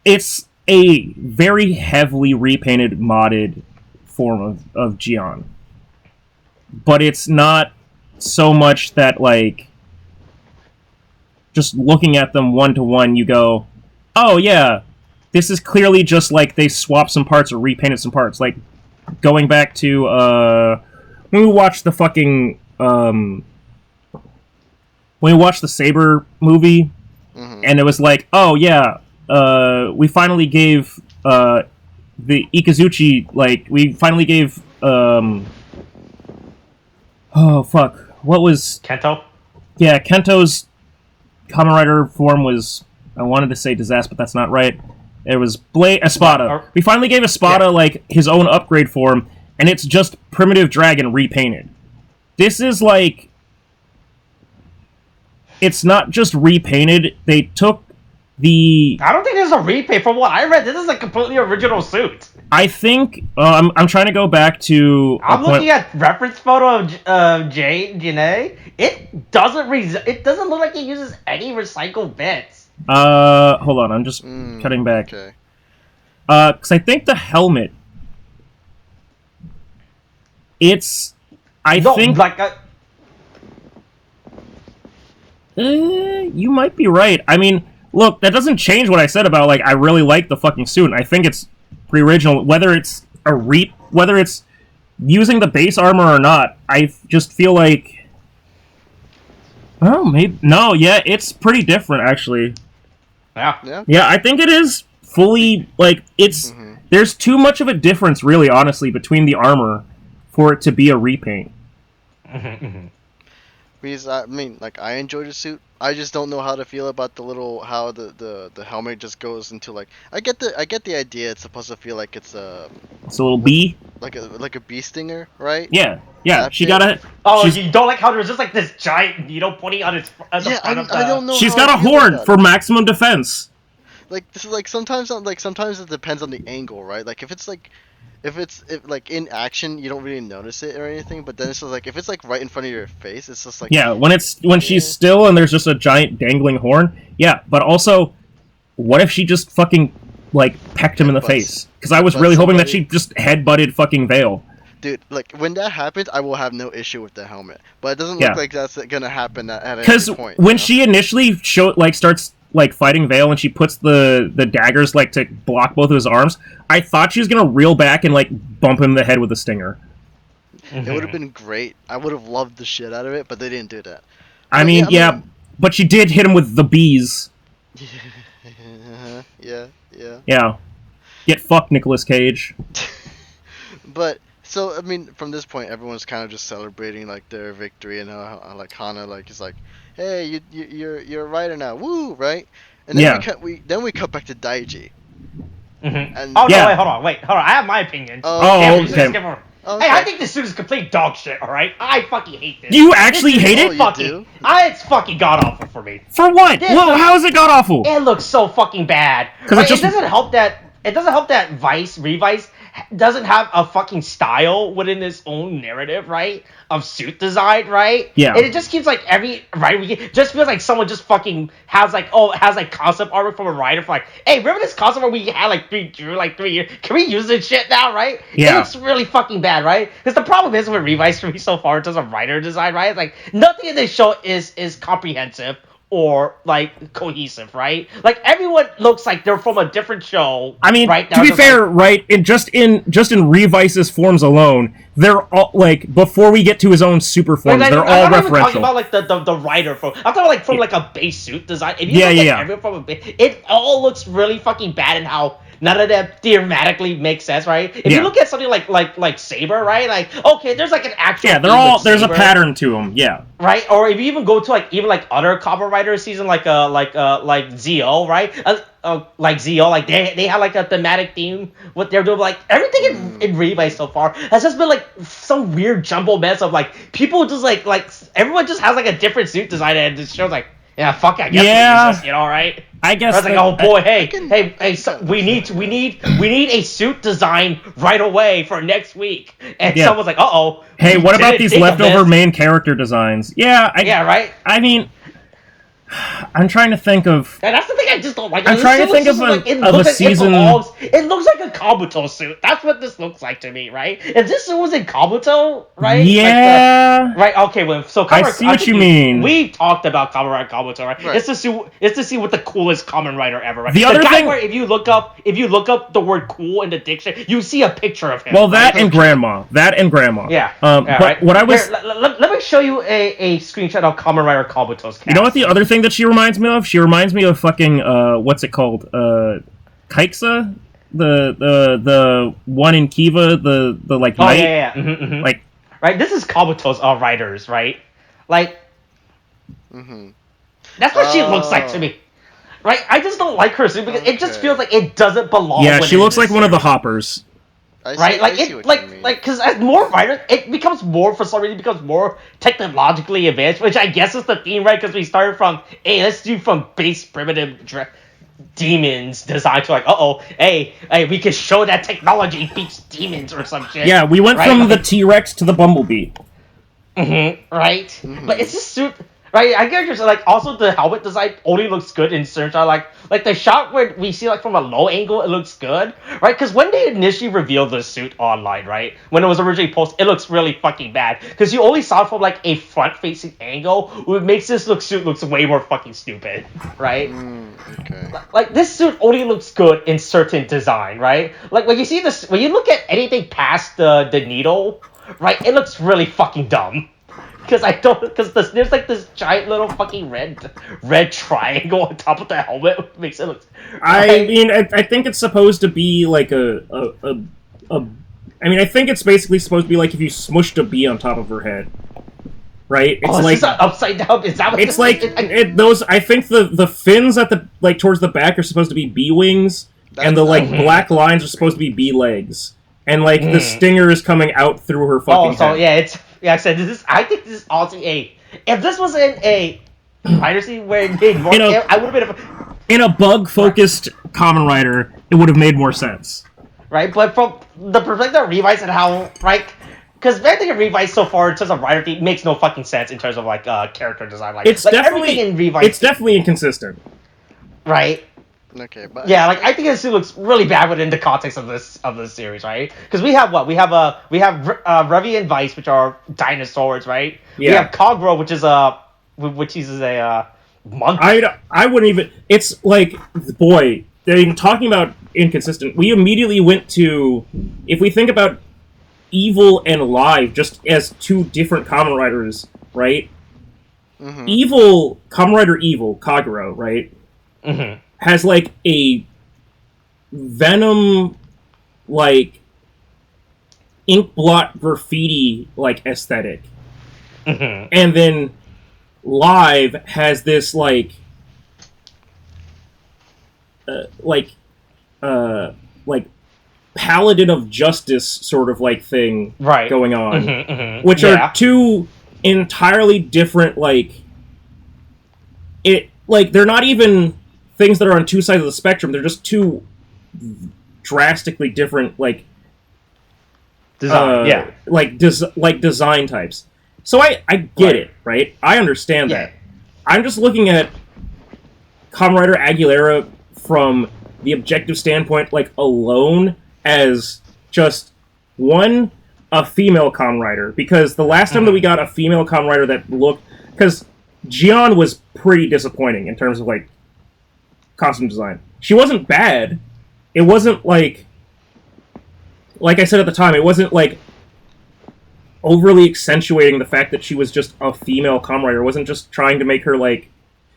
It's a very heavily repainted, modded form of Gion. But it's not so much that, like, just looking at them one-to-one, you go, oh, yeah, this is clearly just, like, they swapped some parts or repainted some parts. Like, going back to, when we watched the fucking, when we watched the Saber movie, and it was like, oh, yeah, we finally gave, the Ikazuchi, like, we finally gave, oh, fuck, what was... Kento? Yeah, Kento's Kamen Rider form was, I wanted to say disaster, but that's not right. It was Espada. We finally gave Espada, like, his own upgrade form, and it's just Primitive Dragon repainted. This is, like... It's not just repainted, they took the... I don't think this is a repaint. From what I read, this is a completely original suit. I think... I'm trying to go back to... I'm looking at reference photo of Janae. It doesn't look like it uses any recycled bits. Hold on, I'm just cutting back. Okay. Because I think the helmet... It's... think... like you might be right. I mean, look, that doesn't change what I said about, like, I really like the fucking suit, and I think it's pretty original. Whether it's whether it's using the base armor or not, I just feel like... Oh, maybe... No, yeah, it's pretty different, actually. Yeah. Yeah, I think it is fully, like, it's... There's too much of a difference, really, honestly, between the armor for it to be a repaint. Because I mean, like, I enjoy the suit. I just don't know how to feel about how the helmet just goes into, like, I get the idea. It's supposed to feel like it's a little bee, like a bee stinger, right? Yeah. She That got a... Oh, you don't like how there's just like this giant needle pointing on its front of the... I don't know. She's how got I a feel horn about for it. maximum defense. Like, this is like sometimes it depends on the angle, right? Like if it's like in action, you don't really notice it or anything. But then it's just like if it's like right in front of your face, it's just like... Yeah, when she's still and there's just a giant dangling horn. Yeah, but also, what if she just fucking, like, pecked him in the face? Because I was really hoping that she just headbutted fucking Veil. Dude, like, when that happens, I will have no issue with the helmet. But it doesn't look like that's gonna happen at any point. Because when she initially starts, like, fighting Veil and she puts the daggers, like, to block both of his arms, I thought she was gonna reel back and, like, bump him in the head with a stinger. It would have been great. I would have loved the shit out of it, but they didn't do that. I mean, but she did hit him with the bees. Yeah. Yeah. Get fucked, Nicolas Cage. But... So, I mean, from this point, everyone's kind of just celebrating, like, their victory, and like, Hana, like, is like, hey, you're a writer now, woo, right? And then we cut back to Daiji. And no, wait, hold on, I have my opinion. Okay. Hey, I think this suit is complete dog shit, alright? I fucking hate this. You actually hate it? It's fucking god-awful for me. For what? Whoa, how is it god-awful? It looks so fucking bad. It doesn't help that Revice doesn't have a fucking style within its own narrative, right? Of suit design, right? Yeah. And it just keeps like just feels like someone just fucking has concept art from a writer for like, hey, remember this concept art we had like 3 years? Can we use this shit now, right? Yeah. It looks really fucking bad, right? Because the problem is with Revice for me so far in terms of writer design, right? It's like nothing in this show is comprehensive or, like, cohesive, right? Like, everyone looks like they're from a different show. I mean, right? to be fair, right, just in Revice's forms alone, they're all, like, before we get to his own super forms, they're all referential. I'm not even talking about, like, the writer form. I'm talking, like, from, like, a base suit design. If you look at everyone from a base, it all looks really fucking bad in how none of them thematically make sense, right? If Yeah. you look at something like Saber, right? Like, okay, there's like an actual Yeah, there's a pattern to them. Yeah. right? Or if you even go to even other Kamen Rider season, like Zio, right? Like Zio, like they have like a thematic theme. What they're doing, like everything in Revice so far has just been like some weird jumble mess of like people just like everyone just has like a different suit design, and it shows like, yeah, fuck, I guess Yeah. we use this, right? I guess. I was like, oh boy, hey, can we need a suit design right away for next week. And Yeah. someone's like, oh. Hey, what about these leftover main character designs? Yeah. Yeah, right. I mean, I'm trying to think of. And that's the thing I just don't like. I'm trying to think of a season. It looks like a Kabuto suit. That's what this looks like to me, right? If this suit was in Kabuto, right? Yeah. Right. Okay. Well, so I see what you mean. We talked about Kamen Rider Kabuto, right? Right. It's to see what the coolest Kamen Rider ever, right? The other guy thing, where if you look up the word "cool" in the dictionary, you see a picture of him. Well, that right? and Grandma. Yeah. But right. what I was. Here, let me show you a screenshot of Kamen Rider Kabuto's cast. You know what the other thing that she reminds me of? She reminds me of fucking what's it called? Kaiksa? The one in Kiva, the like Oh knight? yeah. Like, right, this is Kabuto's writers, right? Like, that's what she looks like to me. Right? I just don't like her suit because it just feels like it doesn't belong. yeah, she looks like one of the series. hoppers. Right, because as more writers, it becomes more, for some reason, it becomes more technologically advanced, which I guess is the theme, right? Because we started from, hey, let's do from base primitive demons design to like, hey, we can show that technology beats demons or some shit. Yeah, we went right? from the T-Rex to the Bumblebee. Right? But it's just suit. Right, I get you're like also the helmet design only looks good in certain shot. Like the shot where we see like from a low angle, it looks good, right? Because when they initially revealed the suit online, right, when it was originally posted, it looks really fucking bad because you only saw it from like a front-facing angle, which makes this suit looks way more fucking stupid, right? Okay. Like this suit only looks good in certain design, right? Like when you see this, when you look at anything past the needle, right, it looks really fucking dumb. Because there's like this giant little fucking red triangle on top of the helmet, which makes it look. I mean, I think it's supposed to be like I mean, I think it's basically supposed to be like if you smushed a bee on top of her head, right? It's is like this upside down. Is that what it's this like is? those. I think the fins at the like towards the back are supposed to be bee wings, and the like black lines are supposed to be bee legs, and like the stinger is coming out through her fucking head. I said I think this is also if this was in a Rider scene where it made more, I would have been in a bug-focused Kamen Rider, it would have made more sense. Right, but from the perspective of Revice and how, right, because everything in Revice so far in terms of Rider theme makes no fucking sense in terms of like character design. Like, it's definitely everything in Revice. It's definitely inconsistent. Right. Okay, but yeah, like I think this suit looks really bad within the context of this series, right? Because we have Revi and Vice, which are dinosaurs, right? Yeah. We have Kogro, which is a monkey. I wouldn't even. It's like, boy, they're talking about inconsistent. We immediately went to, if we think about Evil and Live just as two different Kamen Riders, right? Evil, Kamen Rider Evil, Kagero, right? Has like a Venom, like ink blot graffiti like aesthetic, and then Live has this like Paladin of Justice sort of like thing going on, which are two entirely different they're not even things that are on two sides of the spectrum. They're just two drastically different design, design types. So I get it, right? I understand that. I'm just looking at Kamen Rider Aguilera from the objective standpoint, like alone as just a female Kamen Rider, because the last time that we got a female Kamen Rider that looked, because Jian was pretty disappointing in terms of like costume design. She wasn't bad. It wasn't like I said at the time, it wasn't like overly accentuating the fact that she was just a female Kamen Rider. It wasn't just trying to make her like,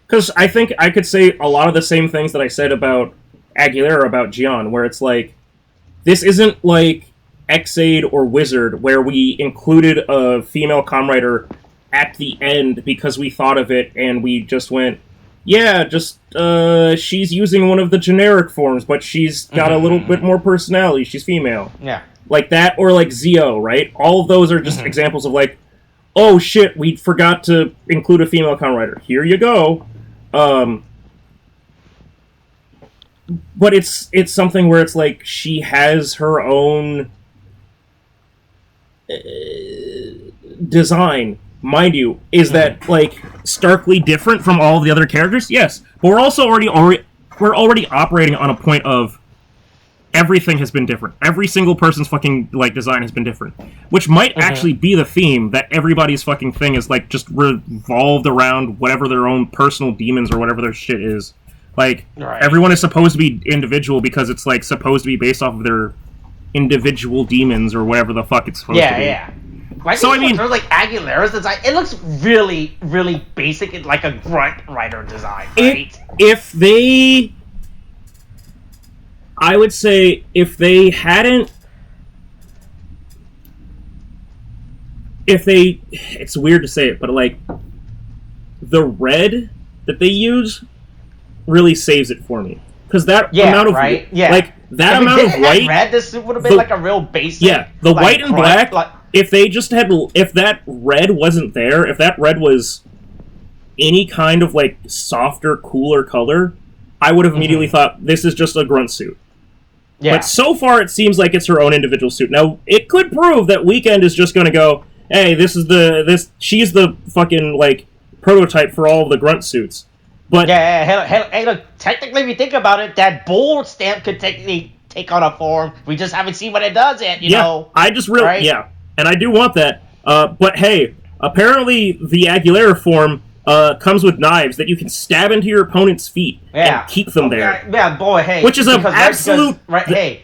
because I think I could say a lot of the same things that I said about Aguilera about Gian, where it's like, this isn't like X-Aid or Wizard, where we included a female Kamen Rider at the end because we thought of it and we just went, yeah, just, she's using one of the generic forms, but she's got a little bit more personality, she's female. Yeah. Like that, or like Zio, right? All of those are just examples of like, oh shit, we forgot to include a female Kamen Rider. Here you go. But it's something where it's like, she has her own design. Mind you, is that like starkly different from all the other characters? Yes, but we're also already operating on a point of everything has been different. Every single person's fucking like design has been different, which might actually be the theme, that everybody's fucking thing is like just revolved around whatever their own personal demons or whatever their shit is. Like everyone is supposed to be individual because it's like supposed to be based off of their individual demons or whatever the fuck it's supposed to be. Yeah. Like, so I mean, like Aguilera's design, it looks really, really basic and like a grunt writer design, right? I would say if they hadn't, it's weird to say it, but like the red that they use really saves it for me, because that amount of like that amount of white red, this would have been like a real basic. Yeah, the like, white and black. Like, if they just had, if that red wasn't there, if that red was any kind of like softer, cooler color, I would have immediately thought this is just a grunt suit. Yeah. But so far, it seems like it's her own individual suit. Now, it could prove that Weekend is just going to go, hey, she's the fucking like prototype for all of the grunt suits. But hey, look, technically, if you think about it, that bold stamp could technically take on a form. We just haven't seen what it does yet, you know. I just really, and I do want that. But hey, apparently the Aguilera form comes with knives that you can stab into your opponent's feet and keep them there. Yeah, boy, hey. Which is an absolute... hey,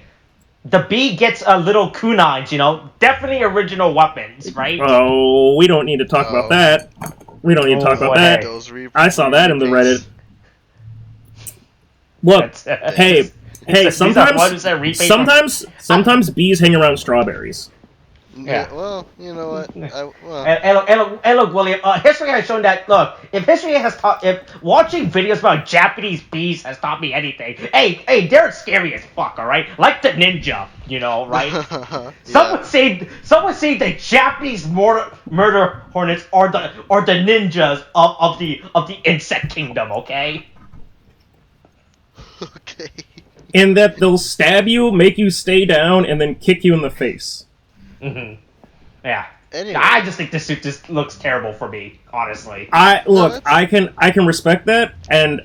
the B gets a little kunais, you know? Definitely original weapons, right? Oh, we don't need to talk about that. We don't need to talk about that. I saw that in the Reddit. Look, hey, sometimes bees hang around strawberries. Yeah. Well, you know what? And look, William. History has shown that. Look, if watching videos about Japanese bees has taught me anything, hey, they're scary as fuck. All right, like the ninja, you know, right? Someone say the Japanese murder hornets are the ninjas of the insect kingdom. Okay. Okay. In that they'll stab you, make you stay down, and then kick you in the face. Yeah. Anyway. I just think this suit just looks terrible for me, honestly. I can respect that, and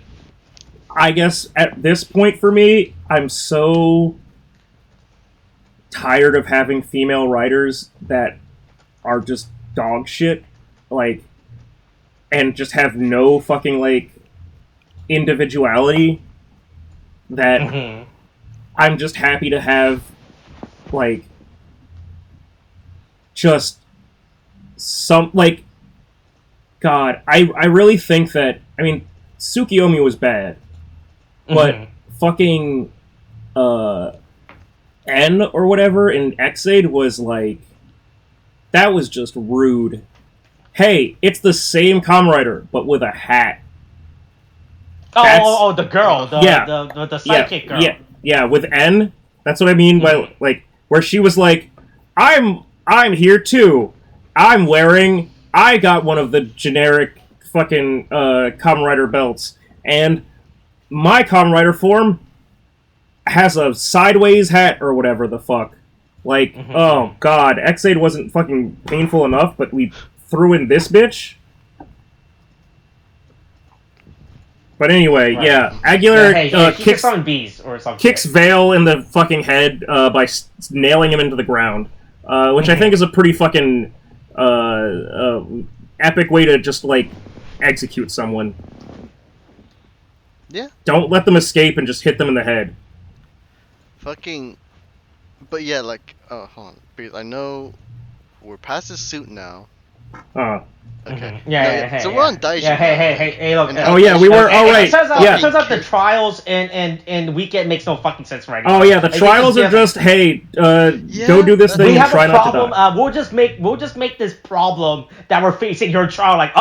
I guess at this point for me, I'm so tired of having female writers that are just dog shit, like, and just have no fucking like individuality, that I'm just happy to have like just some, like, God, I really think that, I mean, Tsukiyomi was bad, but fucking N or whatever in X-Aid was like, that was just rude. Hey, it's the same Kamen Rider, but with a hat. The girl, the psychic girl. Yeah, with N. That's what I mean by, like, where she was like, I'm here too. I got one of the generic fucking Kamen Rider belts, and my Kamen Rider form has a sideways hat or whatever the fuck. Like, oh god, X-Aid wasn't fucking painful enough, but we threw in this bitch? But anyway, Aguilera kicks Vale in the fucking head by nailing him into the ground. Which I think is a pretty fucking epic way to just, like, execute someone. Yeah. Don't let them escape and just hit them in the head. Fucking... But yeah, like... hold on. Because I know we're past his suit now. Okay. Yeah. So we're on Daiji. Yeah, hey, look. Oh, yeah, we were. Oh, right. It turns out the kid. trials and Weekend makes no fucking sense right now. Oh yeah, the trials are just hey, go do this thing we and have try a problem. not to die. We'll just make this problem that we're facing your trial like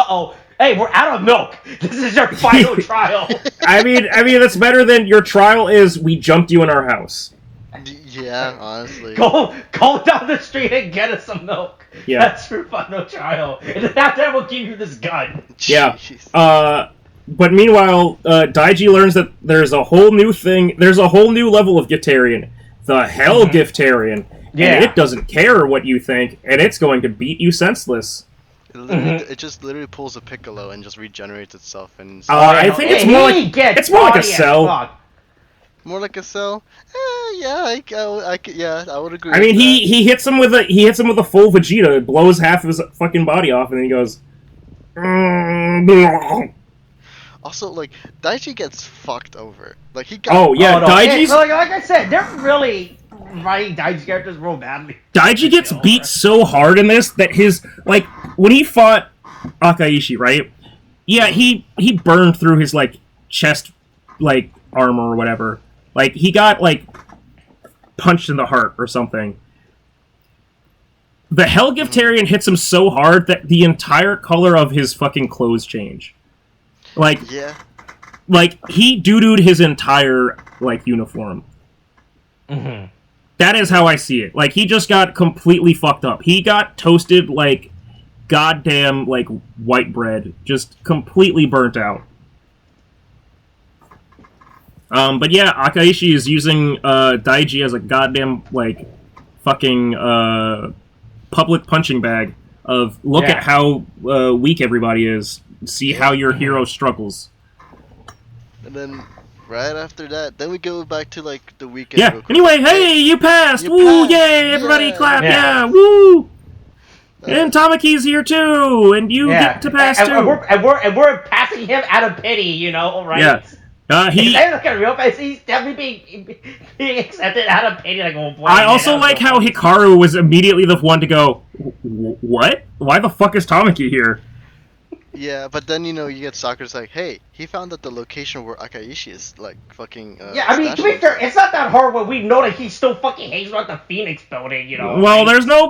hey, we're out of milk. This is your final trial. I mean that's better than your trial is we jumped you in our house. Yeah, honestly. Go down the street and get us some milk. Yeah. That's your final trial. And then after that, we'll give you this gun. Yeah. But meanwhile, Daiji learns that there's a whole new thing. There's a whole new level of Giftarian. The Hell Giftarian. Yeah. And it doesn't care what you think, and it's going to beat you senseless. It just literally pulls a Piccolo and just regenerates itself. And I think it's more like a cell. More like a cell? I would agree. I mean, he hits him with a full Vegeta, blows half of his fucking body off, and then he goes. Also, like Daiji gets fucked over. Like he. Daiji's. Like I said, they're really writing Daiji characters real badly. Daiji gets beat so hard in this that his when he fought Akaishi, right? Yeah, he burned through his chest armor or whatever. He got, punched in the heart or something. The Hell Giftarian hits him so hard that the entire color of his fucking clothes change. He doo-dooed his entire, uniform. Mm-hmm. That is how I see it. He just got completely fucked up. He got toasted goddamn, white bread. Just completely burnt out. But yeah, Akaishi is using Daiji as a goddamn fucking public punching bag of look at how weak everybody is. See how your hero struggles. And then right after that, then we go back to the weekend. Yeah. Anyway, hey, you passed! Woo! Yay! Everybody clap! Yeah! Woo! And Tamaki's here too, and you get to pass too. And we're passing him out of pity, right? Yeah. He's definitely being accepted out of pity. Oh boy. I also like how Hikaru was immediately the one to go, what? Why the fuck is Tamaki here? Yeah, but then, you get Sakura's hey, he found that the location where Akaishi is, fucking, yeah, I mean, to be fair, it's not that hard when we know that he still fucking hangs around the Phoenix building, Well, there's no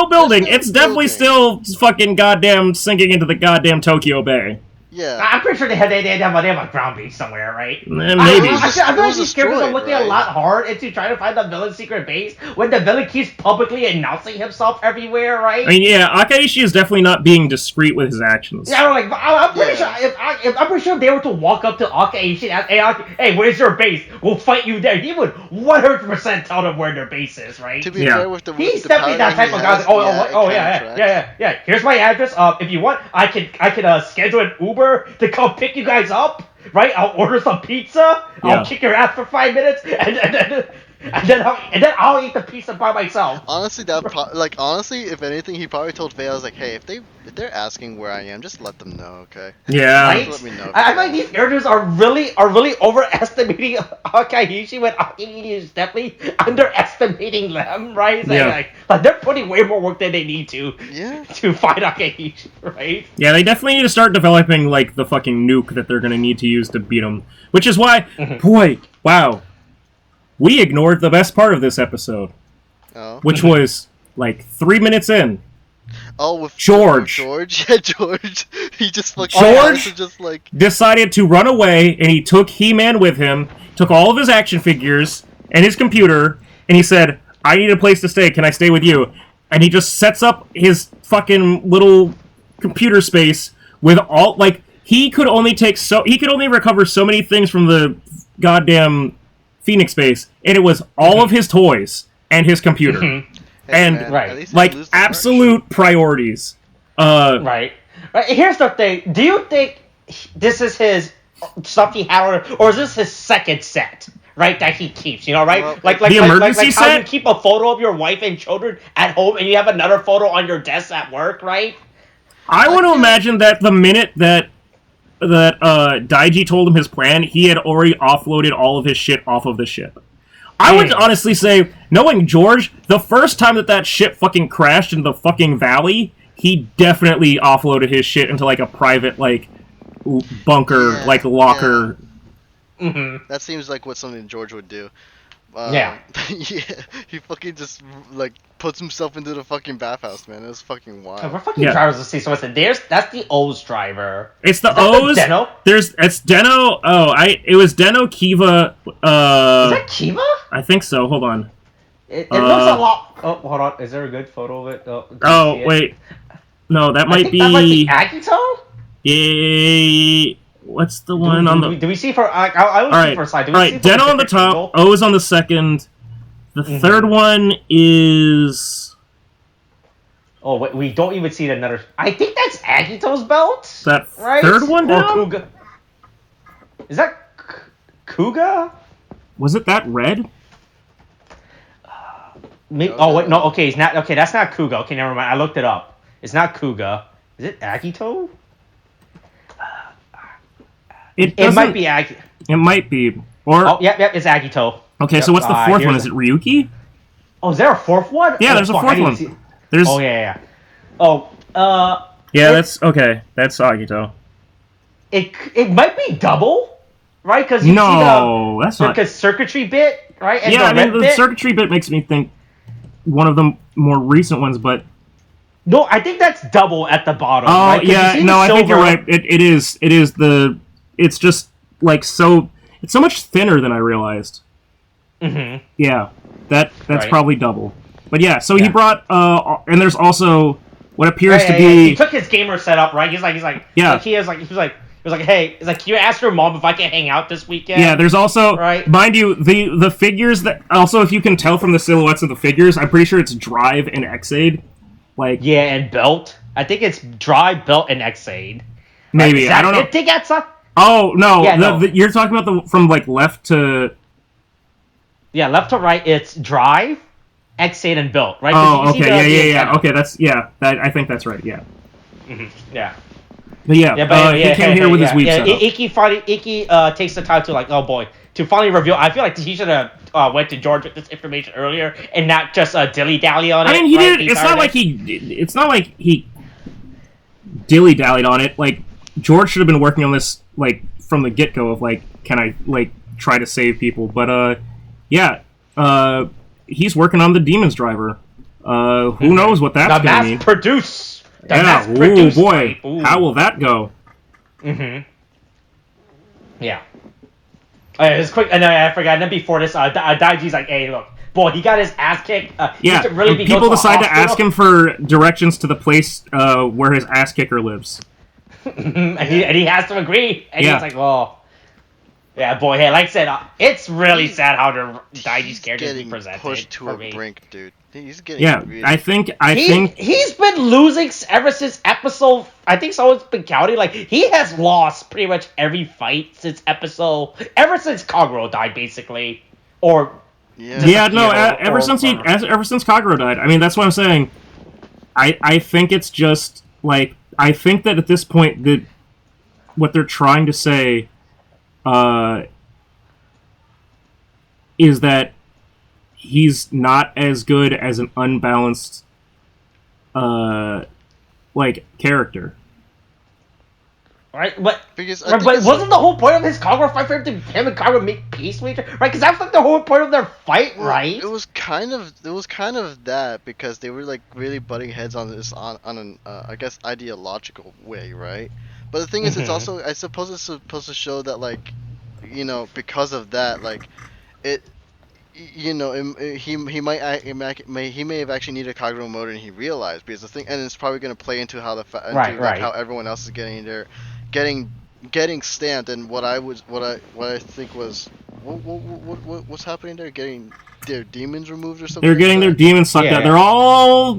building. It's definitely still fucking goddamn sinking into the goddamn Tokyo Bay. Yeah. I'm pretty sure they have a ground base somewhere, right? Maybe. I feel like these characters are looking a lot hard into trying to find the villain's secret base when the villain keeps publicly announcing himself everywhere, right? I mean, yeah, Akaishi is definitely not being discreet with his actions. Yeah, I'm pretty sure if they were to walk up to Akaishi and ask, hey, where's your base? We'll fight you there. He would 100% tell them where their base is, right? To be fair, he's definitely that type of guy. Yeah. Here's my address. If you want, I could schedule an Uber to come pick you guys up, right? I'll order some pizza. I'll kick your ass for 5 minutes, and then I'll eat the pizza by myself. Honestly, honestly, if anything, he probably told Faye, I was like, hey, if they're asking where I am, just let them know, okay? Yeah. Right? Let me know. I think these characters are really overestimating Akaishi when Akaishi is definitely underestimating them, right? Like they're putting way more work than they need to fight Akaishi, right? Yeah, they definitely need to start developing the fucking nuke that they're gonna need to use to beat them. Which is why, boy, wow. We ignored the best part of this episode, which was 3 minutes in. Oh, with George. Yeah, George. He just decided to run away, and he took He-Man with him, took all of his action figures and his computer, and he said, "I need a place to stay. Can I stay with you?" And he just sets up his fucking little computer space with all he could only recover so many things from the goddamn Phoenix base, and it was all of his toys and his computer. And absolute priorities. Right. Here's the thing. Do you think this is his stuff he had, or is this his second set? Right, that he keeps, right? Well, the emergency set? How you keep a photo of your wife and children at home, and you have another photo on your desk at work, right? I want to imagine that the minute that Daiji told him his plan, he had already offloaded all of his shit off of the ship. I would honestly say, knowing George, the first time that ship fucking crashed in the fucking valley, he definitely offloaded his shit into like a private like bunker, like locker. Yeah. Mm-hmm. That seems like what something George would do. Yeah. Yeah, he fucking just like puts himself into the fucking bathhouse, man. It was fucking We're wild. fucking drivers to see. So listen, that's the O's driver. It's the Is that O's. the Deno? It's Deno. Oh, it was Deno Kiva. Is that Kiva? I think so. Hold on. It looks a lot. Oh, hold on. Is there a good photo of it? Oh, wait. No, that might be. That might be Akito. Yeah. What's the one on the? Do we see for? I will see for a slide. All right. Deno on the top. O's on the second. The third one is. Oh, wait, we don't even see another. I think that's Akito's belt. That right? third one down? Kuga. Is that Kuga? Was it that red? Oh wait, no. Okay, it's not. Okay, that's not Kuga. Okay, never mind. I looked it up. It's not Kuga. Is it Akito? It might be Akito. It might be. Or. Oh, yep, it's Akito. Okay, so what's the fourth one? Is it Ryuki? Oh, is there a fourth one? Yeah, there's a fourth one. There's. Oh yeah. Oh, yeah, that's okay. That's Agito. It might be double, right? Because that's not. Because circuitry bit, right? And yeah, I mean the circuitry bit makes me think one of the more recent ones, but. No, I think that's double at the bottom. Oh right? yeah, no, I think you're right. It is. It's just like so. It's so much thinner than I realized. Mm-hmm. Yeah, that's probably double. But yeah, so he brought and there's also what appears to be. He took his gamer setup, right? He's like yeah. He was like, hey, he's like, can you ask your mom if I can hang out this weekend? Yeah, there's also mind you the figures that also if you can tell from the silhouettes of the figures, I'm pretty sure it's Drive and Xaid. Like and Belt. I think it's Drive, Belt, and Xaid. Maybe I don't know. I think that's a. Oh no! Yeah, you're talking about the from like left to. Yeah, left to right. It's Drive, Xaid, and Belt. Right. Oh, okay. Yeah. Okay, that's I think that's right. Yeah. Mm-hmm. Yeah. But he came here with his weave setup. Iki takes the time to like, oh boy, to finally reveal. I feel like he should have went to George with this information earlier and not just dilly dally on it. I mean, he did. It's not like he dilly dallied on it. Like George should have been working on this like from the get go of like, can I like try to save people? But he's working on the Demons driver. Who knows what that's going to mean? Produce. Yeah, oh boy, how will that go? Mm-hmm. Yeah. It's quick. And I forgot. And then before this, Daiji's like, "Hey, look, boy, he got his ass kicked. People decide to ask him for directions to the place where his ass kicker lives, and he has to agree. And he's like, "Well, yeah, boy, hey, like I said, it's really sad how the Daiji's character is presented." Pushed to a brink, dude. He's getting really... I think he's been losing ever since episode. I think someone's been counting. Like he has lost pretty much every fight since ever since Kaguro died, basically. Or ever since Kaguro died. I mean, that's what I'm saying. I think it's just like I think that at this point that what they're trying to say is that he's not as good as an unbalanced character. Right, but wasn't the whole point of his Kagura fight for him and Kagura make peace with each other? Right, because that's like the whole point of their fight, right? It was kind of that because they were like really butting heads on this on an I guess ideological way, right? But the thing is, it's also I suppose it's supposed to show that like, because of that, like, it. He may have actually needed a Kagura motor and he realized because the thing, and it's probably going to play into how how everyone else is getting stamped, and what I think was what's happening there, getting their demons removed or something. They're getting their demons sucked out. They're all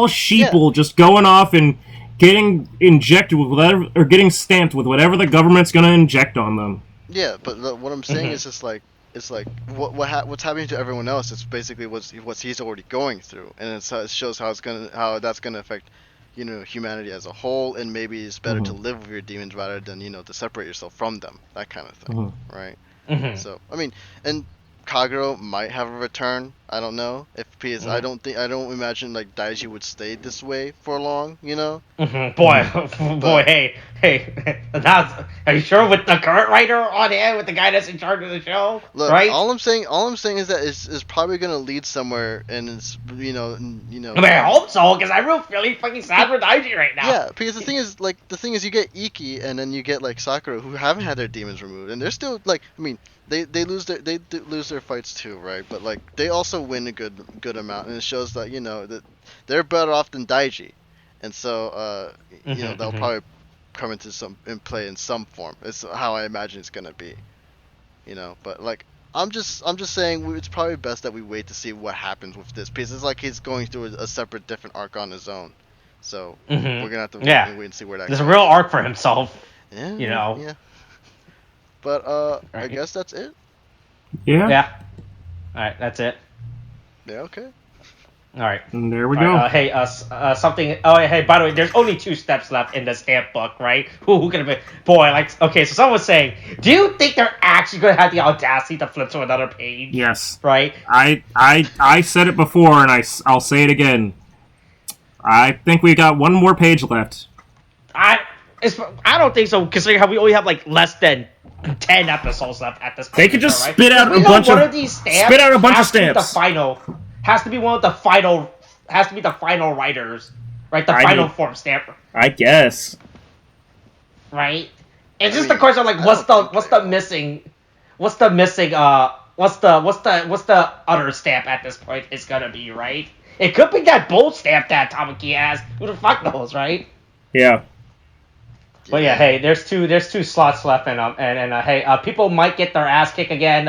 sheeple, just going off and getting injected with whatever, or getting stamped with whatever the government's going to inject on them. Yeah, but what I'm saying is just like. It's like what's happening to everyone else. It's basically what he's already going through, and it shows how that's gonna affect, humanity as a whole. And maybe it's better to live with your demons rather than to separate yourself from them. That kind of thing, right? So I mean, and Kagero might have a return. I don't know because I Mm-hmm. don't imagine like Daiji would stay this way for long. You know. Mm-hmm. Boy, boy, But hey, are you sure with the current writer on hand, with the guy that's in charge of the show, look, right? all I'm saying is that it's probably gonna lead somewhere, and it's I mean, I hope so, because I'm really fucking sad for Daiji right now. yeah, because the thing is you get Iki and then you get like Sakura who haven't had their demons removed, and they're still like, I mean, they do lose their fights too, right? But like they also win a good amount, and it shows that that they're better off than Daiji, and so they'll Mm-hmm. probably come into in play in some form. It's how I imagine it's gonna be, But like I'm just saying it's probably best that we wait to see what happens with this because it's like he's going through a separate different arc on his own. So we're gonna have to Yeah, wait and see where that there's a real goes. arc for himself, Yeah, you know. yeah. But I Right. guess that's it. Yeah. Yeah. All right, that's it. Yeah, okay. All right. And there we All go. right, hey, something. Oh, hey, by the way, there's only 2 steps left in the stamp book, right? Who could have been? Boy, like, okay, so someone was saying, do you think they're actually going to have the audacity to flip to another page? Yes. Right? I said it before, and I'll say it again. I think we got one more page left. I don't think so, considering how we only have like less than 10 episodes left at this point. They could just right? spit out We a know bunch one of these stamps spit out a bunch of has to be stamps. the final, has to be one of the final, has to be the final writers, right? The I final mean- form stamp, I guess. right? It's I just mean, the question, like, I don't think what's they the are. missing, what's the other stamp at this point is gonna be, right? It could be that bold stamp that Tamaki has. Who the fuck knows, right? Yeah. But yeah, hey, there's two slots left, and hey, people might get their ass kicked again.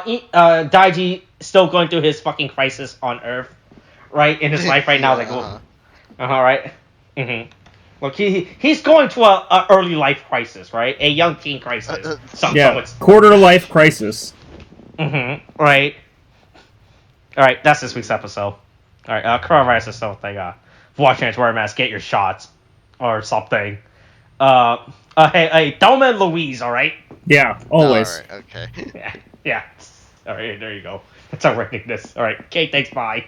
Daiji still going through his fucking crisis on Earth, right, in his life right now. Yeah, Like, right. Mm-hmm. Look, he's going to a early life crisis, right? A young teen crisis. Some Yeah. would. Quarter life crisis. Mm-hmm. Right. All right, that's this week's episode. All right, coronavirus is something. Watching it, wear a mask, get your shots, or something. Hey, Thelma and Louise, all right? Yeah. Always. All right, okay. Yeah. All right, there you go. That's how we're rating this. All right, okay, thanks, bye.